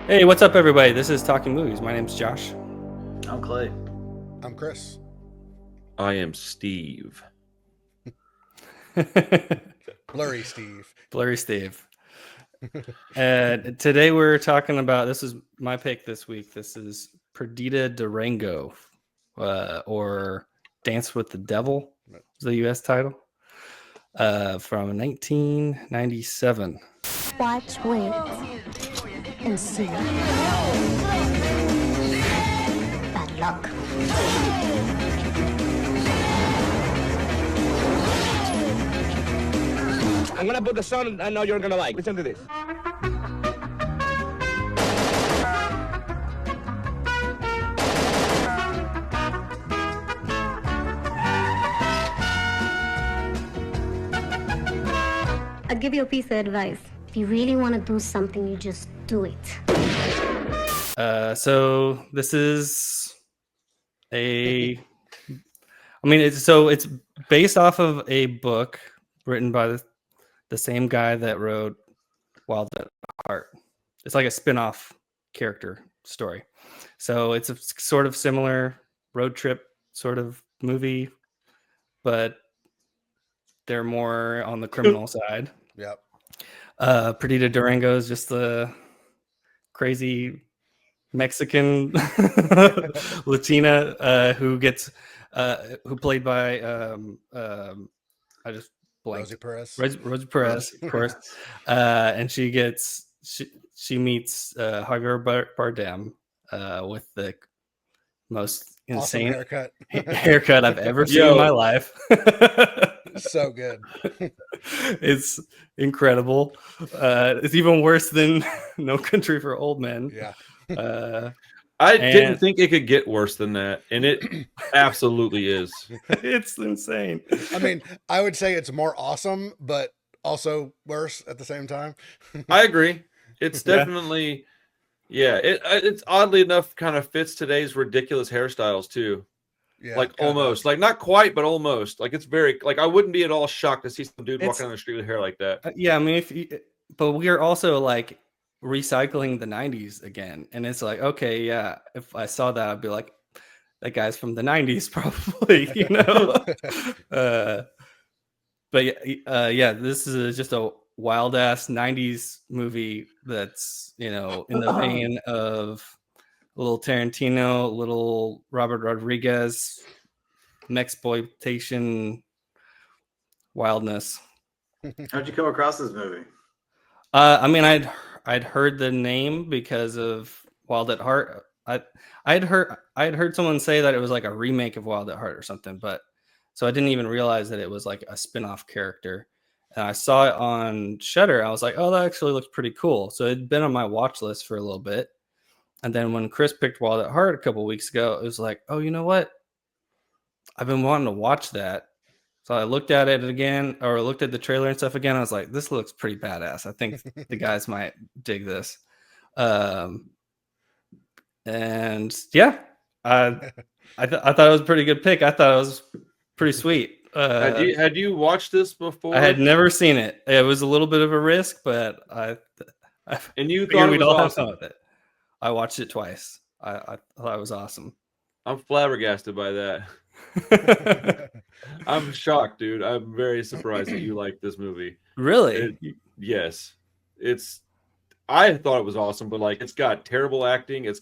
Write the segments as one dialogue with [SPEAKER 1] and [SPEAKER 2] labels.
[SPEAKER 1] Hey, what's up, everybody? This is Talking Movies. My name's Josh.
[SPEAKER 2] I'm Clay.
[SPEAKER 3] I'm Chris.
[SPEAKER 4] I am Steve.
[SPEAKER 3] Blurry Steve.
[SPEAKER 1] Blurry Steve. Today we're talking about, this is my pick this week. This is Perdita Durango, or Dance with the Devil, is the U.S. title, from 1997.
[SPEAKER 5] Watch, wait, and see. Bad luck.
[SPEAKER 6] I'm gonna put the song I know you're gonna like. Listen to this.
[SPEAKER 5] I'll give you a piece of advice. If you really want to do something, you just do it.
[SPEAKER 1] So this is it's based off of a book written by the same guy that wrote Wild at Heart. It's like a spin-off character story. So it's a sort of similar road trip sort of movie, but they're more on the criminal side.
[SPEAKER 3] Yep.
[SPEAKER 1] Perdita Durango is just the crazy Mexican Latina who gets who played by I just blanked. Rosie Perez, of course. And she meets Javier Bardem with the most insane haircut I've ever seen in my life.
[SPEAKER 3] So good.
[SPEAKER 1] It's incredible. It's even worse than No Country for Old Men.
[SPEAKER 3] Yeah.
[SPEAKER 4] I didn't think it could get worse than that, and it absolutely is.
[SPEAKER 1] It's insane.
[SPEAKER 3] I mean, I would say it's more awesome, but also worse at the same time.
[SPEAKER 4] I agree. It's definitely, it's oddly enough kind of fits today's ridiculous hairstyles too.
[SPEAKER 3] Yeah,
[SPEAKER 4] like almost, like not quite, but almost. Like it's very, like I wouldn't be at all shocked to see some dude walking down the street with hair like that.
[SPEAKER 1] Yeah, I mean, but we are also like recycling the 90s again, and it's like, okay, yeah, if I saw that, I'd be like, that guy's from the 90s probably, you know. But this is just a wild ass 90s movie that's, you know, in the vein of a little Tarantino, a little Robert Rodriguez, Mexploitation wildness.
[SPEAKER 2] How'd you come across this movie?
[SPEAKER 1] I mean, I'd heard the name because of Wild at Heart. I'd heard someone say that it was like a remake of Wild at Heart or something, but so I didn't even realize that it was like a spin-off character. And I saw it on Shudder. I was like, oh, that actually looks pretty cool. So it'd been on my watch list for a little bit. And then when Chris picked Wild at Heart a couple weeks ago, it was like, oh, you know what? I've been wanting to watch that. So I looked at it again, or looked at the trailer and stuff again. I was like, this looks pretty badass. I think the guys might dig this. And yeah, I thought it was a pretty good pick. I thought it was pretty sweet.
[SPEAKER 4] Had you watched this before?
[SPEAKER 1] I had never seen it. It was a little bit of a risk, but
[SPEAKER 4] and you thought we'd all have
[SPEAKER 1] fun with it. I watched it twice. I thought it was awesome.
[SPEAKER 4] I'm flabbergasted by that. I'm shocked, dude. I'm very surprised that you like this movie.
[SPEAKER 1] Really?
[SPEAKER 4] Yes. I thought it was awesome, but like it's got terrible acting. It's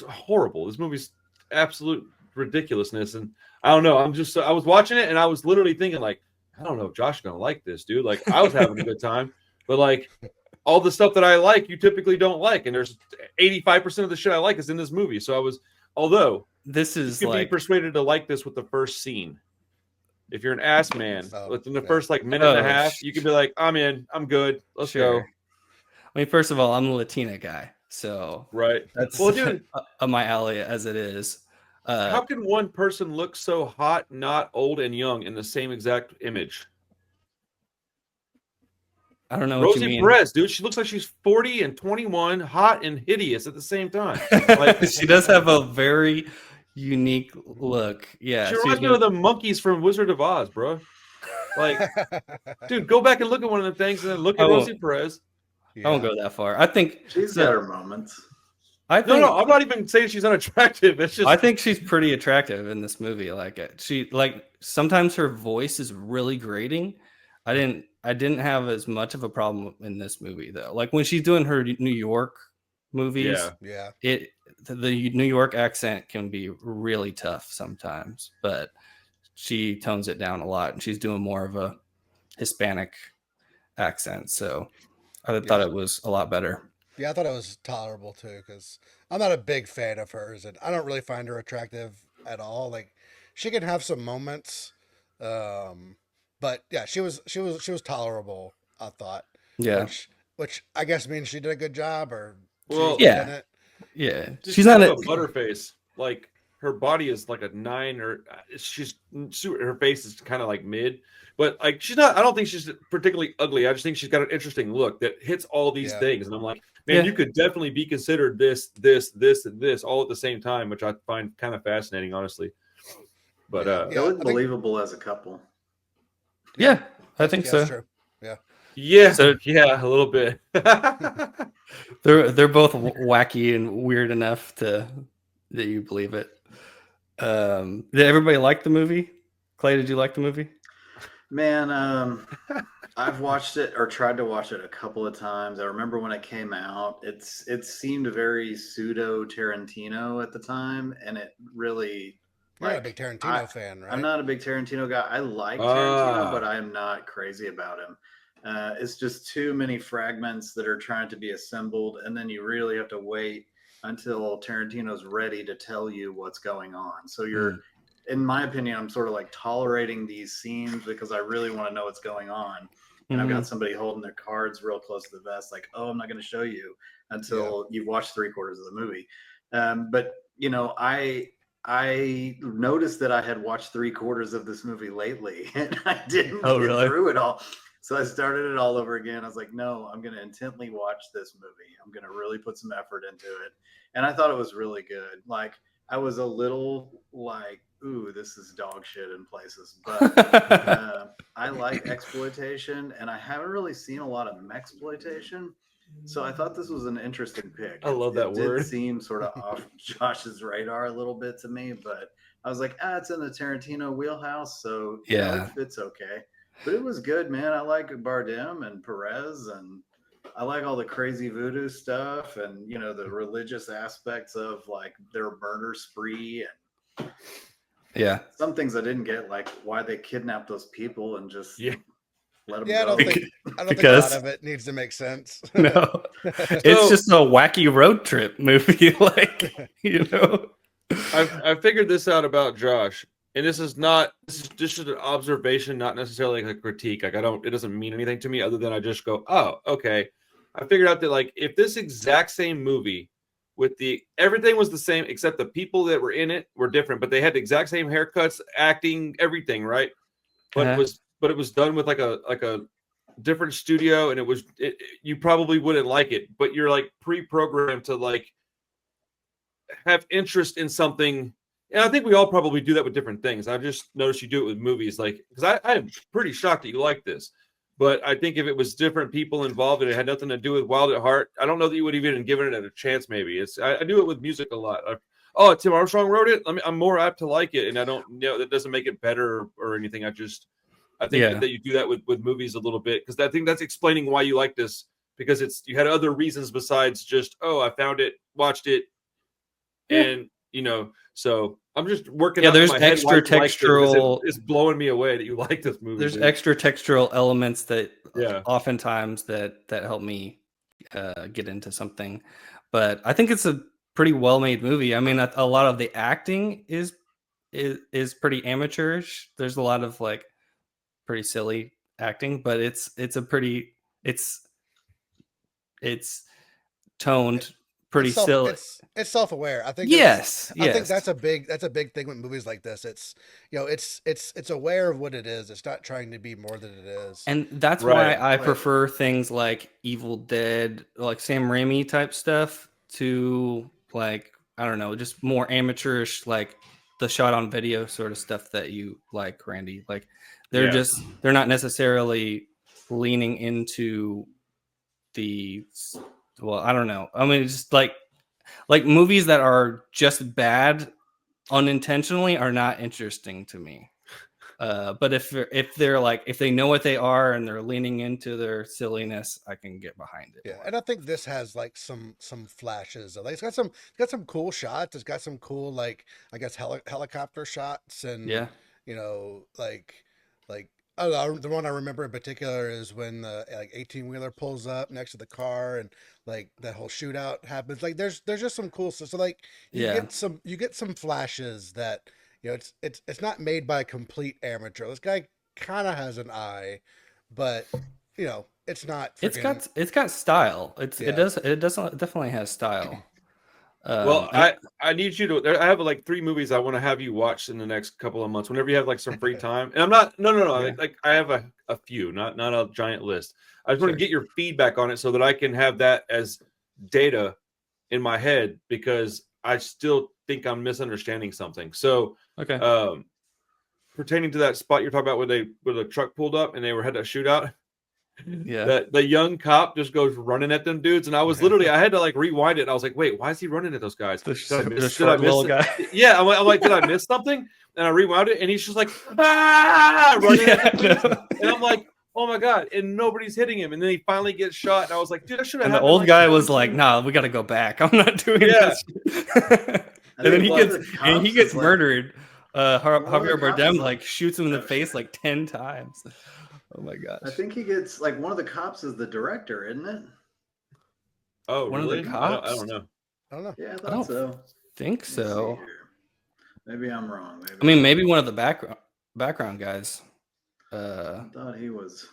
[SPEAKER 4] horrible. This movie's absolute ridiculousness. And I don't know. I was watching it and I was literally thinking like, I don't know if Josh is gonna like this, dude. Like I was having a good time, but like all the stuff that I like, you typically don't like. And there's 85% of the shit I like is in this movie. So this is you could be persuaded to like this with the first scene. If you're an ass man, within the first like minute and a half, you can be like, I'm in, I'm good. Let's go.
[SPEAKER 1] I mean, first of all, I'm a Latina guy. So
[SPEAKER 4] right.
[SPEAKER 1] That's
[SPEAKER 4] dude,
[SPEAKER 1] up my alley as it is.
[SPEAKER 4] How can one person look so hot, not old and young in the same exact image?
[SPEAKER 1] I don't know what you mean.
[SPEAKER 4] Rosie Perez, dude. She looks like she's 40 and 21, hot and hideous at the same time.
[SPEAKER 1] Like, she does have a very unique look. Yeah.
[SPEAKER 4] She reminds me of the monkeys from Wizard of Oz, bro. Like, dude, go back and look at one of the things and then look at Rosie Perez.
[SPEAKER 1] I won't go that far. I think
[SPEAKER 2] She's got her moments.
[SPEAKER 1] I think
[SPEAKER 4] No, I'm not even saying she's unattractive. It's just
[SPEAKER 1] I think she's pretty attractive in this movie. She sometimes her voice is really grating. I didn't have as much of a problem in this movie though. Like when she's doing her New York movies,
[SPEAKER 3] Yeah.
[SPEAKER 1] the New York accent can be really tough sometimes, but she tones it down a lot and she's doing more of a Hispanic accent. So I thought it was a lot better.
[SPEAKER 3] Yeah, I thought it was tolerable too, because I'm not a big fan of hers, and I don't really find her attractive at all. Like, she can have some moments, but yeah, she was tolerable. I thought,
[SPEAKER 1] Yeah.
[SPEAKER 3] which I guess means she did a good job, or she
[SPEAKER 4] Well,
[SPEAKER 3] was good
[SPEAKER 1] yeah.
[SPEAKER 3] in it.
[SPEAKER 1] Yeah.
[SPEAKER 4] She's
[SPEAKER 1] She's
[SPEAKER 4] kind
[SPEAKER 1] not
[SPEAKER 4] of a butterface. Like her body is like a 9, or her face is kind of like mid. But like she's not. I don't think she's particularly ugly. I just think she's got an interesting look that hits all these
[SPEAKER 3] Yeah.
[SPEAKER 4] things. And I'm like, man, you could definitely be considered this, and this all at the same time, which I find kind of fascinating, honestly. But
[SPEAKER 2] They look believable as a couple.
[SPEAKER 1] Yeah, I think so.
[SPEAKER 3] That's true.
[SPEAKER 4] yeah,
[SPEAKER 1] So-
[SPEAKER 4] yeah, a little bit.
[SPEAKER 1] They're both wacky and weird enough that you believe it. Did everybody like the movie? Clay, did you like the movie?
[SPEAKER 2] Man, I've watched it or tried to watch it a couple of times. I remember when it came out, it seemed very pseudo Tarantino at the time, and it really
[SPEAKER 3] You're not a big Tarantino fan, right?
[SPEAKER 2] I'm not a big Tarantino guy. I like Tarantino, but I am not crazy about him. It's just too many fragments that are trying to be assembled, and then you really have to wait until Tarantino's ready to tell you what's going on. So you're, in my opinion, I'm sort of like tolerating these scenes because I really want to know what's going on. And I've got somebody holding their cards real close to the vest, like, oh, I'm not going to show you until you've watched 3/4 of the movie. But you know, I noticed that I had watched 3/4 of this movie lately, and I didn't get through it all. So I started it all over again. I was like, no, I'm going to intently watch this movie. I'm going to really put some effort into it. And I thought it was really good. Like, I was a little like, ooh, this is dog shit in places. But I like exploitation, and I haven't really seen a lot of mexploitation. So I thought this was an interesting pick.
[SPEAKER 4] I love that word.
[SPEAKER 2] It did seem sort of off Josh's radar a little bit to me, but I was like, it's in the Tarantino wheelhouse, so it fits okay. But it was good, man. I like Bardem and Perez, and I like all the crazy voodoo stuff, and you know, the religious aspects of like their murder spree, and some things I didn't get, like why they kidnapped those people and just let them go.
[SPEAKER 3] I don't think a lot of it needs to make sense.
[SPEAKER 1] No, it's just a wacky road trip movie. Like, you know,
[SPEAKER 4] I figured this out about Josh, and this is just an observation, not necessarily like a critique. Like it doesn't mean anything to me other than I just go, oh, okay. I figured out that like if this exact same movie with everything was the same except the people that were in it were different, but they had the exact same haircuts, acting, everything, right? But it was done with like a different studio, and you probably wouldn't like it, but you're like pre-programmed to like have interest in something. And I think we all probably do that with different things. I've just noticed you do it with movies, like, because I'm pretty shocked that you like this. But I think if it was different people involved and it had nothing to do with Wild at Heart, I don't know that you would have even given it a chance. Maybe I do it with music a lot. Tim Armstrong wrote it. I'm more apt to like it, and I don't that doesn't make it better or anything. I think that you do that with movies a little bit, because I think that's explaining why you like this, because you had other reasons besides just I found it, watched it, and so I'm just working.
[SPEAKER 1] There's
[SPEAKER 4] my head
[SPEAKER 1] extra textural.
[SPEAKER 4] It's blowing me away that you like this movie.
[SPEAKER 1] There's extra textural elements that oftentimes that help me get into something, but I think it's a pretty well-made movie. I mean, a lot of the acting is pretty amateurish. There's a lot of like pretty silly acting, but it's toned pretty silly.
[SPEAKER 3] It's self-aware. I think.
[SPEAKER 1] Yes.
[SPEAKER 3] I think that's a big thing with movies like this. It's it's aware of what it is. It's not trying to be more than it is.
[SPEAKER 1] And that's why I prefer things like Evil Dead, like Sam Raimi type stuff, to like, I don't know, just more amateurish, like the shot on video sort of stuff that you like, Randy. Like they're not necessarily leaning into well, I don't know. I mean, it's just like movies that are just bad unintentionally are not interesting to me. But if they know what they are and they're leaning into their silliness, I can get behind it.
[SPEAKER 3] Yeah,
[SPEAKER 1] more.
[SPEAKER 3] and I think this has like some flashes. Like it's got some cool shots. It's got some cool like I guess helicopter shots and
[SPEAKER 1] Yeah.
[SPEAKER 3] like I don't know, the one I remember in particular is when the like 18-wheeler pulls up next to the car and like that whole shootout happens. Like there's just some cool stuff. So like you get some flashes that it's not made by a complete amateur. This guy kind of has an eye, but it's not.
[SPEAKER 1] It's got style. It definitely has style.
[SPEAKER 4] Well, I need you to. I have like 3 movies I want to have you watch in the next couple of months. Whenever you have like some free time, and I'm not. No.
[SPEAKER 1] Yeah.
[SPEAKER 4] Like I have a few, not a giant list. I just want to get your feedback on it so that I can have that as data in my head because I still think I'm misunderstanding something. So,
[SPEAKER 1] okay.
[SPEAKER 4] Pertaining to that spot you're talking about where the truck pulled up and they had a shootout.
[SPEAKER 1] Yeah.
[SPEAKER 4] That the young cop just goes running at them dudes, and I was literally I had to like rewind it. And I was like, wait, why is he running at those guys?
[SPEAKER 1] The
[SPEAKER 4] Did
[SPEAKER 1] short
[SPEAKER 4] I miss
[SPEAKER 1] little guy.
[SPEAKER 4] Yeah, I'm like, did I miss something? And I rewound it, and he's just like running at them dudes. And I'm like, oh my god, and nobody's hitting him. And then he finally gets shot, and I was like, dude, I should have.
[SPEAKER 1] And the old guy was like, nah, we got to go back. I'm not doing this. And then he gets murdered. Javier Bardem like shoots him in the face like 10 times. Oh my gosh.
[SPEAKER 2] I think he gets like one of the cops is the director, isn't it?
[SPEAKER 4] Oh,
[SPEAKER 1] one
[SPEAKER 4] really?
[SPEAKER 1] of the cops?
[SPEAKER 4] I don't know.
[SPEAKER 2] Yeah, I
[SPEAKER 1] don't
[SPEAKER 2] so.
[SPEAKER 1] Think so.
[SPEAKER 2] Maybe I'm wrong.
[SPEAKER 1] Maybe one of the background guys.
[SPEAKER 2] I thought he was.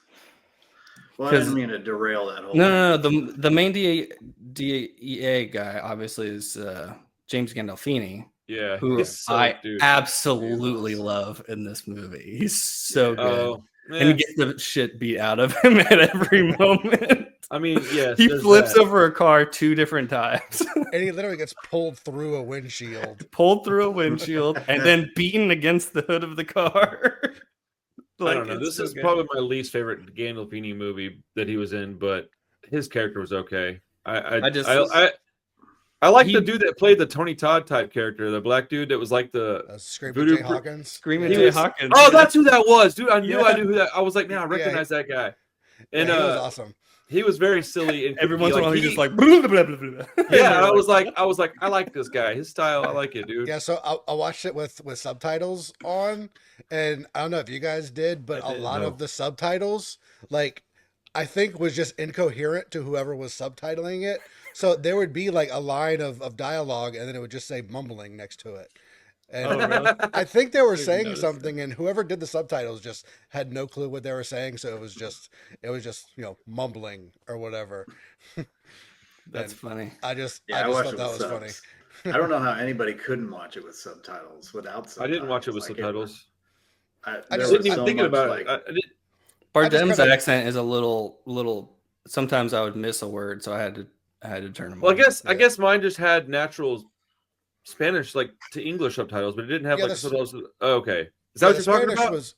[SPEAKER 2] Well, I didn't mean to derail that whole.
[SPEAKER 1] No. The main DEA guy obviously is James Gandolfini.
[SPEAKER 4] Yeah,
[SPEAKER 1] who I absolutely love in this movie. He's so good. And he gets the shit beat out of him at every moment.
[SPEAKER 4] I mean, yes.
[SPEAKER 1] He flips over a car 2 different times.
[SPEAKER 3] And he literally gets pulled through a windshield.
[SPEAKER 1] And then beaten against the hood of the car.
[SPEAKER 4] I don't know. This is probably my least favorite Gandolfini movie that he was in, but his character was okay. I like the dude that played the Tony Todd type character, the black dude that was like the
[SPEAKER 3] Screaming Jay Hawkins.
[SPEAKER 1] Screaming Jay Hawkins.
[SPEAKER 4] Oh, that's who that was, dude. I knew who that. I was like, man, I recognize that guy. And
[SPEAKER 3] he was awesome.
[SPEAKER 4] He was very silly. And
[SPEAKER 1] every once in a while, he's just like, blah, blah, blah, blah.
[SPEAKER 4] Yeah. I was like, I like this guy. His style, I like it, dude.
[SPEAKER 3] Yeah. So I watched it with subtitles on, and I don't know if you guys did, but a lot of the subtitles, like, I think was just incoherent to whoever was subtitling it. So there would be like a line of dialogue, and then it would just say mumbling next to it. And
[SPEAKER 1] really?
[SPEAKER 3] I think they were saying something, and whoever did the subtitles just had no clue what they were saying. So it was just mumbling or whatever.
[SPEAKER 1] That's funny.
[SPEAKER 3] I just thought that was funny.
[SPEAKER 2] I don't know how anybody couldn't watch it with subtitles without subtitles.
[SPEAKER 4] I didn't watch it with subtitles.
[SPEAKER 2] I
[SPEAKER 4] wasn't even thinking about it.
[SPEAKER 1] Bardem's accent is a little. Sometimes I would miss a word, so I had to turn them.
[SPEAKER 4] Well, I guess mine just had natural Spanish, like to English subtitles, but it didn't have like subtitles. Oh, okay, is that what you're talking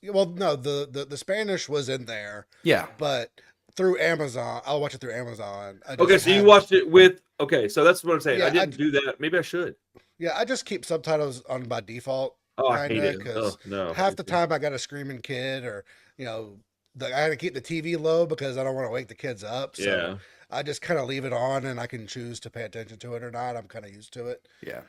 [SPEAKER 4] about?
[SPEAKER 3] No, the Spanish was in there.
[SPEAKER 1] Yeah,
[SPEAKER 3] but through Amazon, I'll watch it through Amazon.
[SPEAKER 4] Okay, so you watched it with. Okay, so that's what I'm saying. I didn't do that. Maybe I should.
[SPEAKER 3] Yeah, I just keep subtitles on by default.
[SPEAKER 4] Oh, I hate it.
[SPEAKER 3] Because half the time I got a screaming kid, or I had to keep the TV low because I don't want to wake the kids up. So I just kind of leave it on, and I can choose to pay attention to it or not. I'm kind of used to it.
[SPEAKER 1] Yeah.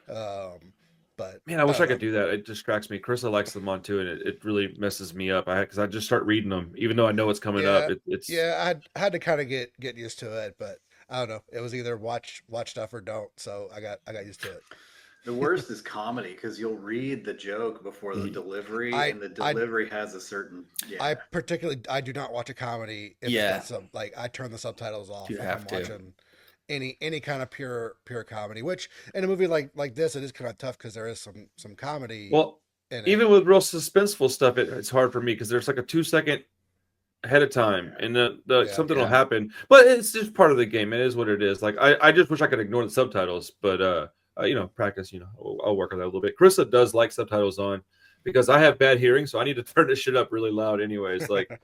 [SPEAKER 3] But
[SPEAKER 4] man, I wish I could do that. It distracts me. Carissa likes them on too, and it really messes me up. Because I just start reading them, even though I know it's coming up. It's
[SPEAKER 3] I had to kind of get used to it, but I don't know. It was either watch stuff or don't. So I got used to it.
[SPEAKER 2] The worst is comedy because you'll read the joke before the delivery, and the delivery has a certain. Yeah.
[SPEAKER 3] I do not watch a comedy. If it's like I turn the subtitles off.
[SPEAKER 1] You have to.
[SPEAKER 3] Watching any kind of pure comedy. Which in a movie like this, it is kind of tough because there is some comedy.
[SPEAKER 4] Well, even with real suspenseful stuff, it's hard for me because there's like a 2-second ahead of time, and something will happen. But it's just part of the game. It is what it is. Like I just wish I could ignore the subtitles, but. Practice, I'll work on that a little bit. Carissa does like subtitles on because I have bad hearing, so I need to turn this shit up really loud anyways. Like,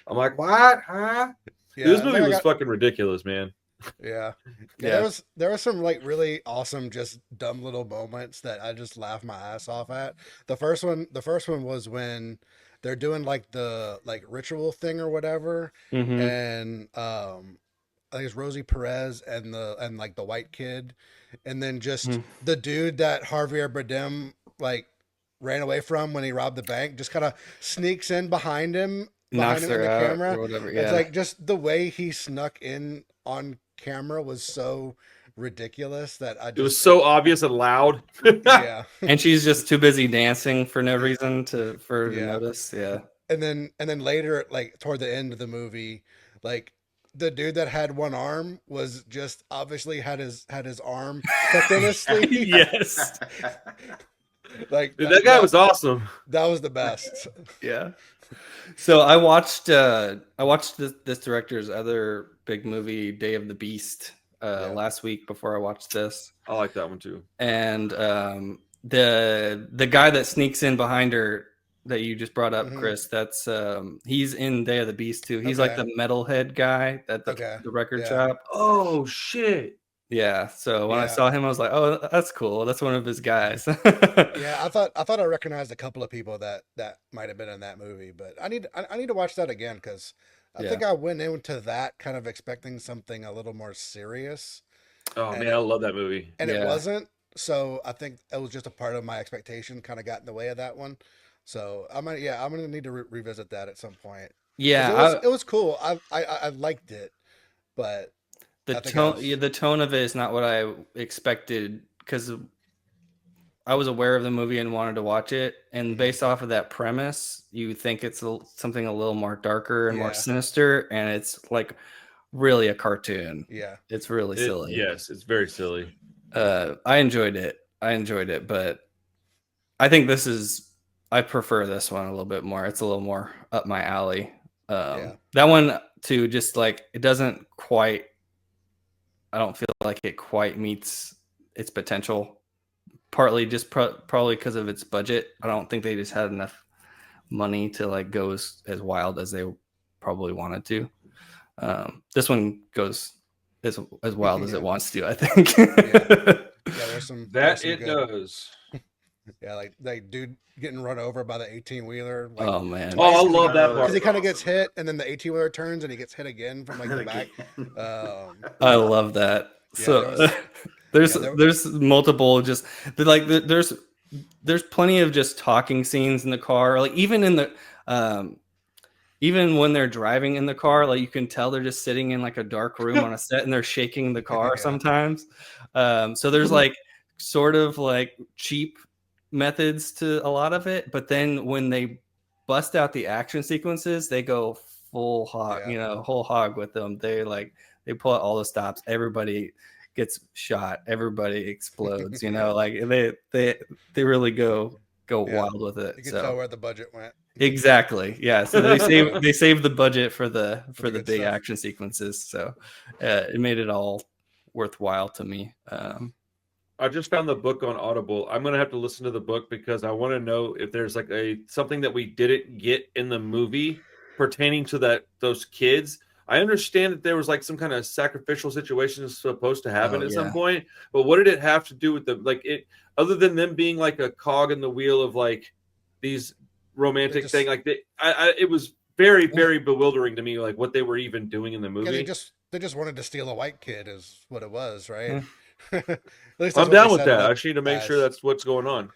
[SPEAKER 4] I'm like, what? Huh?
[SPEAKER 3] Yeah,
[SPEAKER 4] This
[SPEAKER 3] I
[SPEAKER 4] movie
[SPEAKER 3] think I
[SPEAKER 4] was
[SPEAKER 3] got,
[SPEAKER 4] fucking ridiculous, man.
[SPEAKER 3] yeah.
[SPEAKER 1] Yeah.
[SPEAKER 3] There was some like really awesome, just dumb little moments that I just laughed my ass off at. The first one was when they're doing like the like ritual thing or whatever,
[SPEAKER 1] Hmm.
[SPEAKER 3] and I think it's Rosie Perez and like the white kid, and then just the dude that Javier Bardem like ran away from when he robbed the bank, just kind of sneaks in
[SPEAKER 1] Knocks
[SPEAKER 3] in
[SPEAKER 1] her
[SPEAKER 3] the
[SPEAKER 1] out or
[SPEAKER 3] camera.
[SPEAKER 1] whatever.
[SPEAKER 3] It's
[SPEAKER 1] Yeah.
[SPEAKER 3] like just the way he snuck in on camera was so ridiculous that
[SPEAKER 4] It was so obvious and loud.
[SPEAKER 3] yeah.
[SPEAKER 1] And she's just too busy dancing for no reason for her to
[SPEAKER 3] Yeah.
[SPEAKER 1] notice. Yeah.
[SPEAKER 3] And then later, like toward the end of the movie, like the dude that had one arm was just obviously had his arm tucked in his sleeve.
[SPEAKER 1] Yes.
[SPEAKER 3] Like
[SPEAKER 4] Dude, that guy was awesome.
[SPEAKER 3] that was the best.
[SPEAKER 1] Yeah. So I watched this director's other big movie, Day of the Beast, last week before I watched this.
[SPEAKER 4] I like that one too.
[SPEAKER 1] And the guy that sneaks in behind her that you just brought up, Chris, that's he's in Day of the Beast too. He's like the metalhead guy at the record shop.
[SPEAKER 4] Oh shit.
[SPEAKER 1] Yeah. So when I saw him, I was like, oh, that's cool. That's one of his guys.
[SPEAKER 3] Yeah, I thought I recognized a couple of people that might have been in that movie, but I need to watch that again because I think I went into that kind of expecting something a little more serious.
[SPEAKER 4] Oh man, I love that movie.
[SPEAKER 3] And it wasn't. So I think it was just a part of my expectation kind of got in the way of that one. So I'm gonna need to revisit that at some point.
[SPEAKER 1] Yeah,
[SPEAKER 3] it was cool. I liked it, but
[SPEAKER 1] the tone of it is not what I expected because I was aware of the movie and wanted to watch it, and based off of that premise, you think it's something a little more darker and more sinister, and it's like really a cartoon.
[SPEAKER 3] Yeah,
[SPEAKER 1] it's really silly.
[SPEAKER 4] Yes, it's very silly.
[SPEAKER 1] I enjoyed it, but I think I prefer this one a little bit more. It's a little more up my alley. That one too, just like it doesn't quite. I don't feel like it quite meets its potential. Partly just probably because of its budget. I don't think they just had enough money to like go as wild as they probably wanted to. This one goes as wild as it wants to, I think.
[SPEAKER 3] there's some
[SPEAKER 4] does.
[SPEAKER 3] Yeah, like dude getting run over by the 18-wheeler. Like,
[SPEAKER 1] oh man!
[SPEAKER 4] Oh, I love that part
[SPEAKER 3] because he kind of gets hit, and then the 18-wheeler turns, and he gets hit again from like the back.
[SPEAKER 1] I love that. So there's multiple just like there's plenty of just talking scenes in the car. Like even in the even when they're driving in the car, like you can tell they're just sitting in like a dark room on a set, and they're shaking the car sometimes. So there's like sort of like cheap methods to a lot of it, but then when they bust out the action sequences, they go full hog, whole hog with them. They pull out all the stops. Everybody gets shot. Everybody explodes. Like they really go wild with it.
[SPEAKER 3] You can tell where the budget went.
[SPEAKER 1] Exactly. Yeah. So they saved the budget for the big action sequences. So it made it all worthwhile to me.
[SPEAKER 4] I just found the book on Audible. I'm gonna have to listen to the book because I want to know if there's like something that we didn't get in the movie pertaining to those kids. I understand that there was like some kind of sacrificial situation supposed to happen at some point, but what did it have to do with other than them being like a cog in the wheel of like these romantic thing? Like it was very, very bewildering to me, like what they were even doing in the movie.
[SPEAKER 3] Yeah, they just wanted to steal a white kid, is what it was, right?
[SPEAKER 4] I'm down with that. I just need to make sure that's what's going on.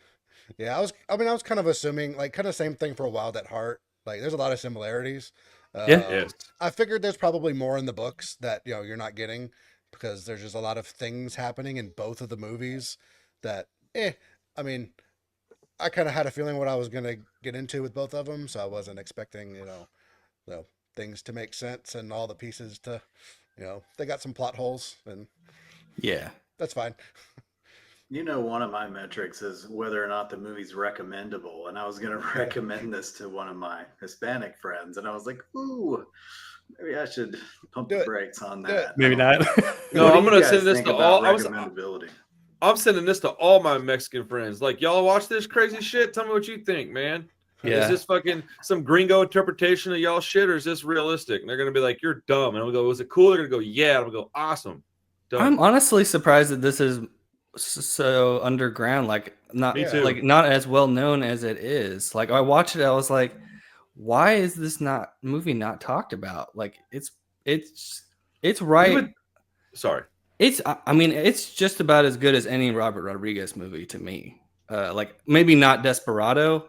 [SPEAKER 3] Yeah, I was kind of assuming, like, kind of same thing for Wild at Heart. Like, there's a lot of similarities.
[SPEAKER 4] Yes.
[SPEAKER 3] I figured there's probably more in the books that you're not getting because there's just a lot of things happening in both of the movies that, I mean, I kind of had a feeling what I was gonna get into with both of them, so I wasn't expecting things to make sense and all the pieces to, they got some plot holes and that's fine.
[SPEAKER 2] One of my metrics is whether or not the movie's recommendable. And I was going to recommend this to one of my Hispanic friends. And I was like, ooh, maybe I should pump the brakes on that.
[SPEAKER 1] Maybe not.
[SPEAKER 4] No, I'm going to send this to all.
[SPEAKER 2] Recommendability.
[SPEAKER 4] I'm sending this to all my Mexican friends. Like, y'all watch this crazy shit? Tell me what you think, man.
[SPEAKER 1] Yeah.
[SPEAKER 4] Is this fucking some gringo interpretation of y'all shit, or is this realistic? And they're gonna be like, "You're dumb," and I'm gonna go, "Was it cool?" They're gonna go, "Yeah." And I'm gonna go, "Awesome." Done.
[SPEAKER 1] I'm honestly surprised that this is so underground, like not
[SPEAKER 4] Me too.
[SPEAKER 1] like not as well known as it is. Like I watched it, I was like, why is this movie not talked about? Like it's right.
[SPEAKER 4] Sorry.
[SPEAKER 1] I mean, it's just about as good as any Robert Rodriguez movie to me. Like maybe not Desperado,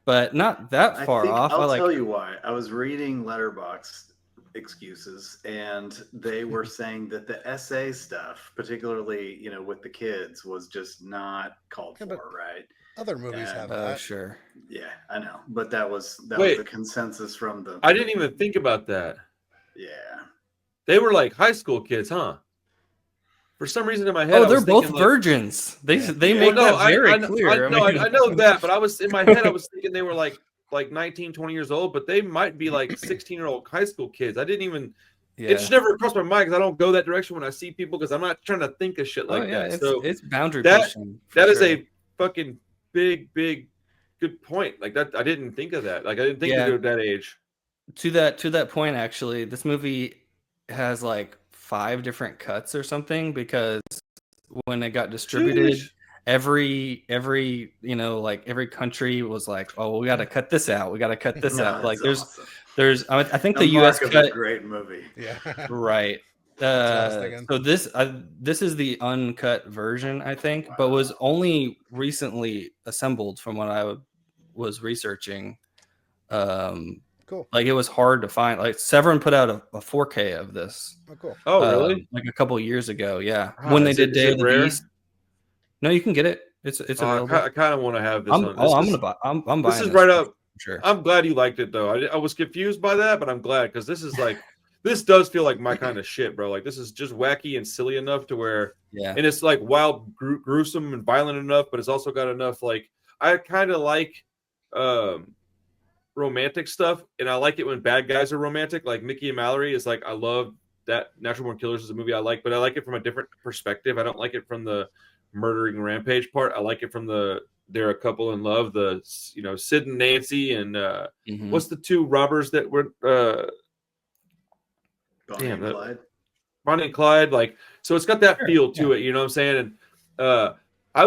[SPEAKER 1] but not that far off.
[SPEAKER 2] I'll tell you why. I was reading Letterboxd excuses, and they were saying that the essay stuff, particularly with the kids, was just not called for, right?
[SPEAKER 3] Other movies have
[SPEAKER 1] Oh,
[SPEAKER 3] that.
[SPEAKER 1] sure.
[SPEAKER 2] Yeah, I know, but that was the consensus from the.
[SPEAKER 4] I didn't even think about that.
[SPEAKER 2] Yeah,
[SPEAKER 4] they were like high school kids, huh? For some reason in my head,
[SPEAKER 1] oh, they're both virgins. They make that very clear.
[SPEAKER 4] I know that, but I was in my head, I was thinking they were like 19, 20 years old, but they might be like 16-year-old high school kids. I didn't even. Yeah. It just never crossed my mind because I don't go that direction when I see people because I'm not trying to think of shit like that. So
[SPEAKER 1] it's boundary pushing.
[SPEAKER 4] That is a fucking big good point. Like that, I didn't think of that. Like I didn't think of it at that age.
[SPEAKER 1] To that point, actually, this movie has like 5 different cuts or something because when it got distributed, every like every country was like, oh, we got to cut this out. We got to cut this out. Like there's I think the U.S. cut.
[SPEAKER 2] A great movie.
[SPEAKER 3] Yeah.
[SPEAKER 1] Right. So this is the uncut version, I think, but was only recently assembled from what I was researching.
[SPEAKER 3] Cool.
[SPEAKER 1] Like it was hard to find. Like Severin put out a 4K of this.
[SPEAKER 3] Oh, cool.
[SPEAKER 4] Oh, really?
[SPEAKER 1] Like a couple years ago, yeah. When they did Day of the Beast. No, you can get it. It's available.
[SPEAKER 4] I kind of want to have this.
[SPEAKER 1] I'm buying.
[SPEAKER 4] This is right up. Sure. I'm glad you liked it though. I was confused by that, but I'm glad because this is like this does feel like my kind of shit, bro. Like this is just wacky and silly enough to where and it's like wild, gruesome and violent enough, but it's also got enough like I kind of like romantic stuff, and I like it when bad guys are romantic. Like Mickey and Mallory is like I love that. Natural Born Killers is a movie I like, but I like it from a different perspective. I don't like it from the murdering rampage part. I like it from the they're a couple in love. The Sid and Nancy and what's the 2 robbers that were
[SPEAKER 2] Bonnie and Clyde.
[SPEAKER 4] Bonnie and Clyde. Like so, it's got that feel to it. You know what I'm saying? And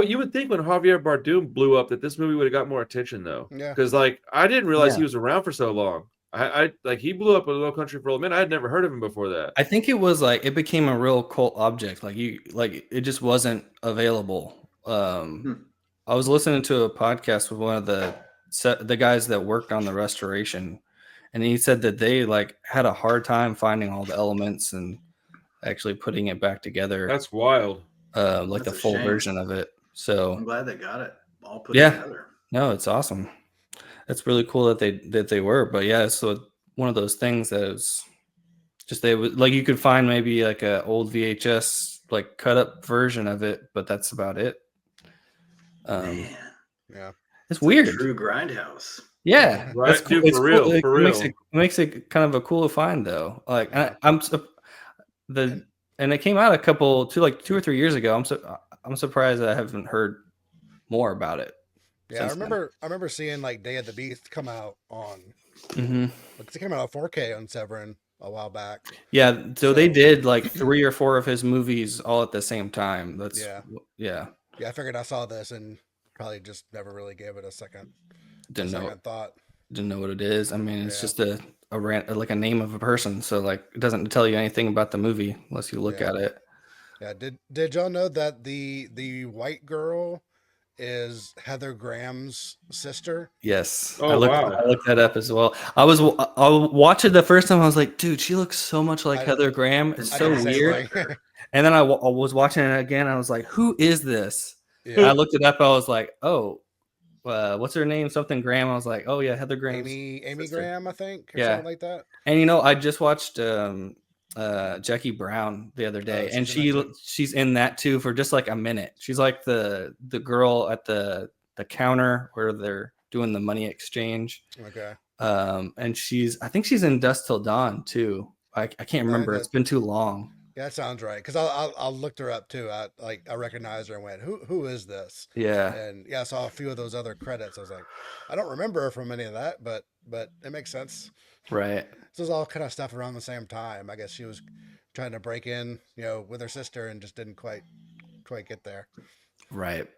[SPEAKER 4] you would think when Javier Bardem blew up that this movie would have got more attention though.
[SPEAKER 3] Yeah.
[SPEAKER 4] Because like I didn't realize he was around for so long. I like he blew up in Low Country for a minute. I had never heard of him before that.
[SPEAKER 1] I think it was like it became a real cult object. Like it just wasn't available. I was listening to a podcast with one of the guys that worked on the restoration, and he said that they like had a hard time finding all the elements and actually putting it back together.
[SPEAKER 4] That's wild.
[SPEAKER 1] Like the full version of it. So
[SPEAKER 2] I'm glad they got it all put together.
[SPEAKER 1] No, it's awesome. It's really cool that they were, but yeah, so one of those things that is just they would like you could find maybe like a old VHS like cut up version of it, but that's about it.
[SPEAKER 2] Man.
[SPEAKER 3] Yeah,
[SPEAKER 1] it's weird.
[SPEAKER 2] True Grindhouse.
[SPEAKER 1] Yeah,
[SPEAKER 4] right.
[SPEAKER 1] That's cool.
[SPEAKER 4] Dude, for real,
[SPEAKER 1] cool.
[SPEAKER 4] for real.
[SPEAKER 1] It makes it kind of a cool find though. Like and it came out 2 or 3 years ago. I'm surprised that I haven't heard more about it.
[SPEAKER 3] Yeah, I remember seeing like Day of the Beast come out on. Because it came out on 4K on Severin a while back.
[SPEAKER 1] Yeah, so they did like 3 or 4 of his movies all at the same time. Yeah.
[SPEAKER 3] I figured I saw this and probably just never really gave it a second thought.
[SPEAKER 1] Didn't know what it is. I mean, it's just a name of a person. So like, it doesn't tell you anything about the movie unless you look at it.
[SPEAKER 3] Yeah. Did y'all know that the white girl is Heather Graham's sister?
[SPEAKER 1] Yes.
[SPEAKER 4] Oh,
[SPEAKER 1] I looked that up as well. I watched it the first time. I was like, dude, she looks so much like Heather Graham. It's so weird. And then I was watching it again. I was like, who is this? Yeah. I looked it up. I was like, oh, what's her name? Something Graham. I was like, oh yeah, Heather Graham.
[SPEAKER 3] Amy Graham, I think. Or something like that.
[SPEAKER 1] And I just watched Jackie Brown the other day, and she's in that too for just like a minute. She's like the girl at the counter where they're doing the money exchange.
[SPEAKER 3] Okay.
[SPEAKER 1] And I think she's in Dust Till Dawn too. I can't remember. It's been too long.
[SPEAKER 3] Yeah, that sounds right. Because I'll looked her up too. I recognized her and went, who is this?
[SPEAKER 1] Yeah,
[SPEAKER 3] And yeah, I saw a few of those other credits. I was like, I don't remember her from any of that, but it makes sense.
[SPEAKER 1] right,
[SPEAKER 3] This was all kind of stuff around the same time. I guess she was trying to break in, with her sister and just didn't quite get there.
[SPEAKER 1] right.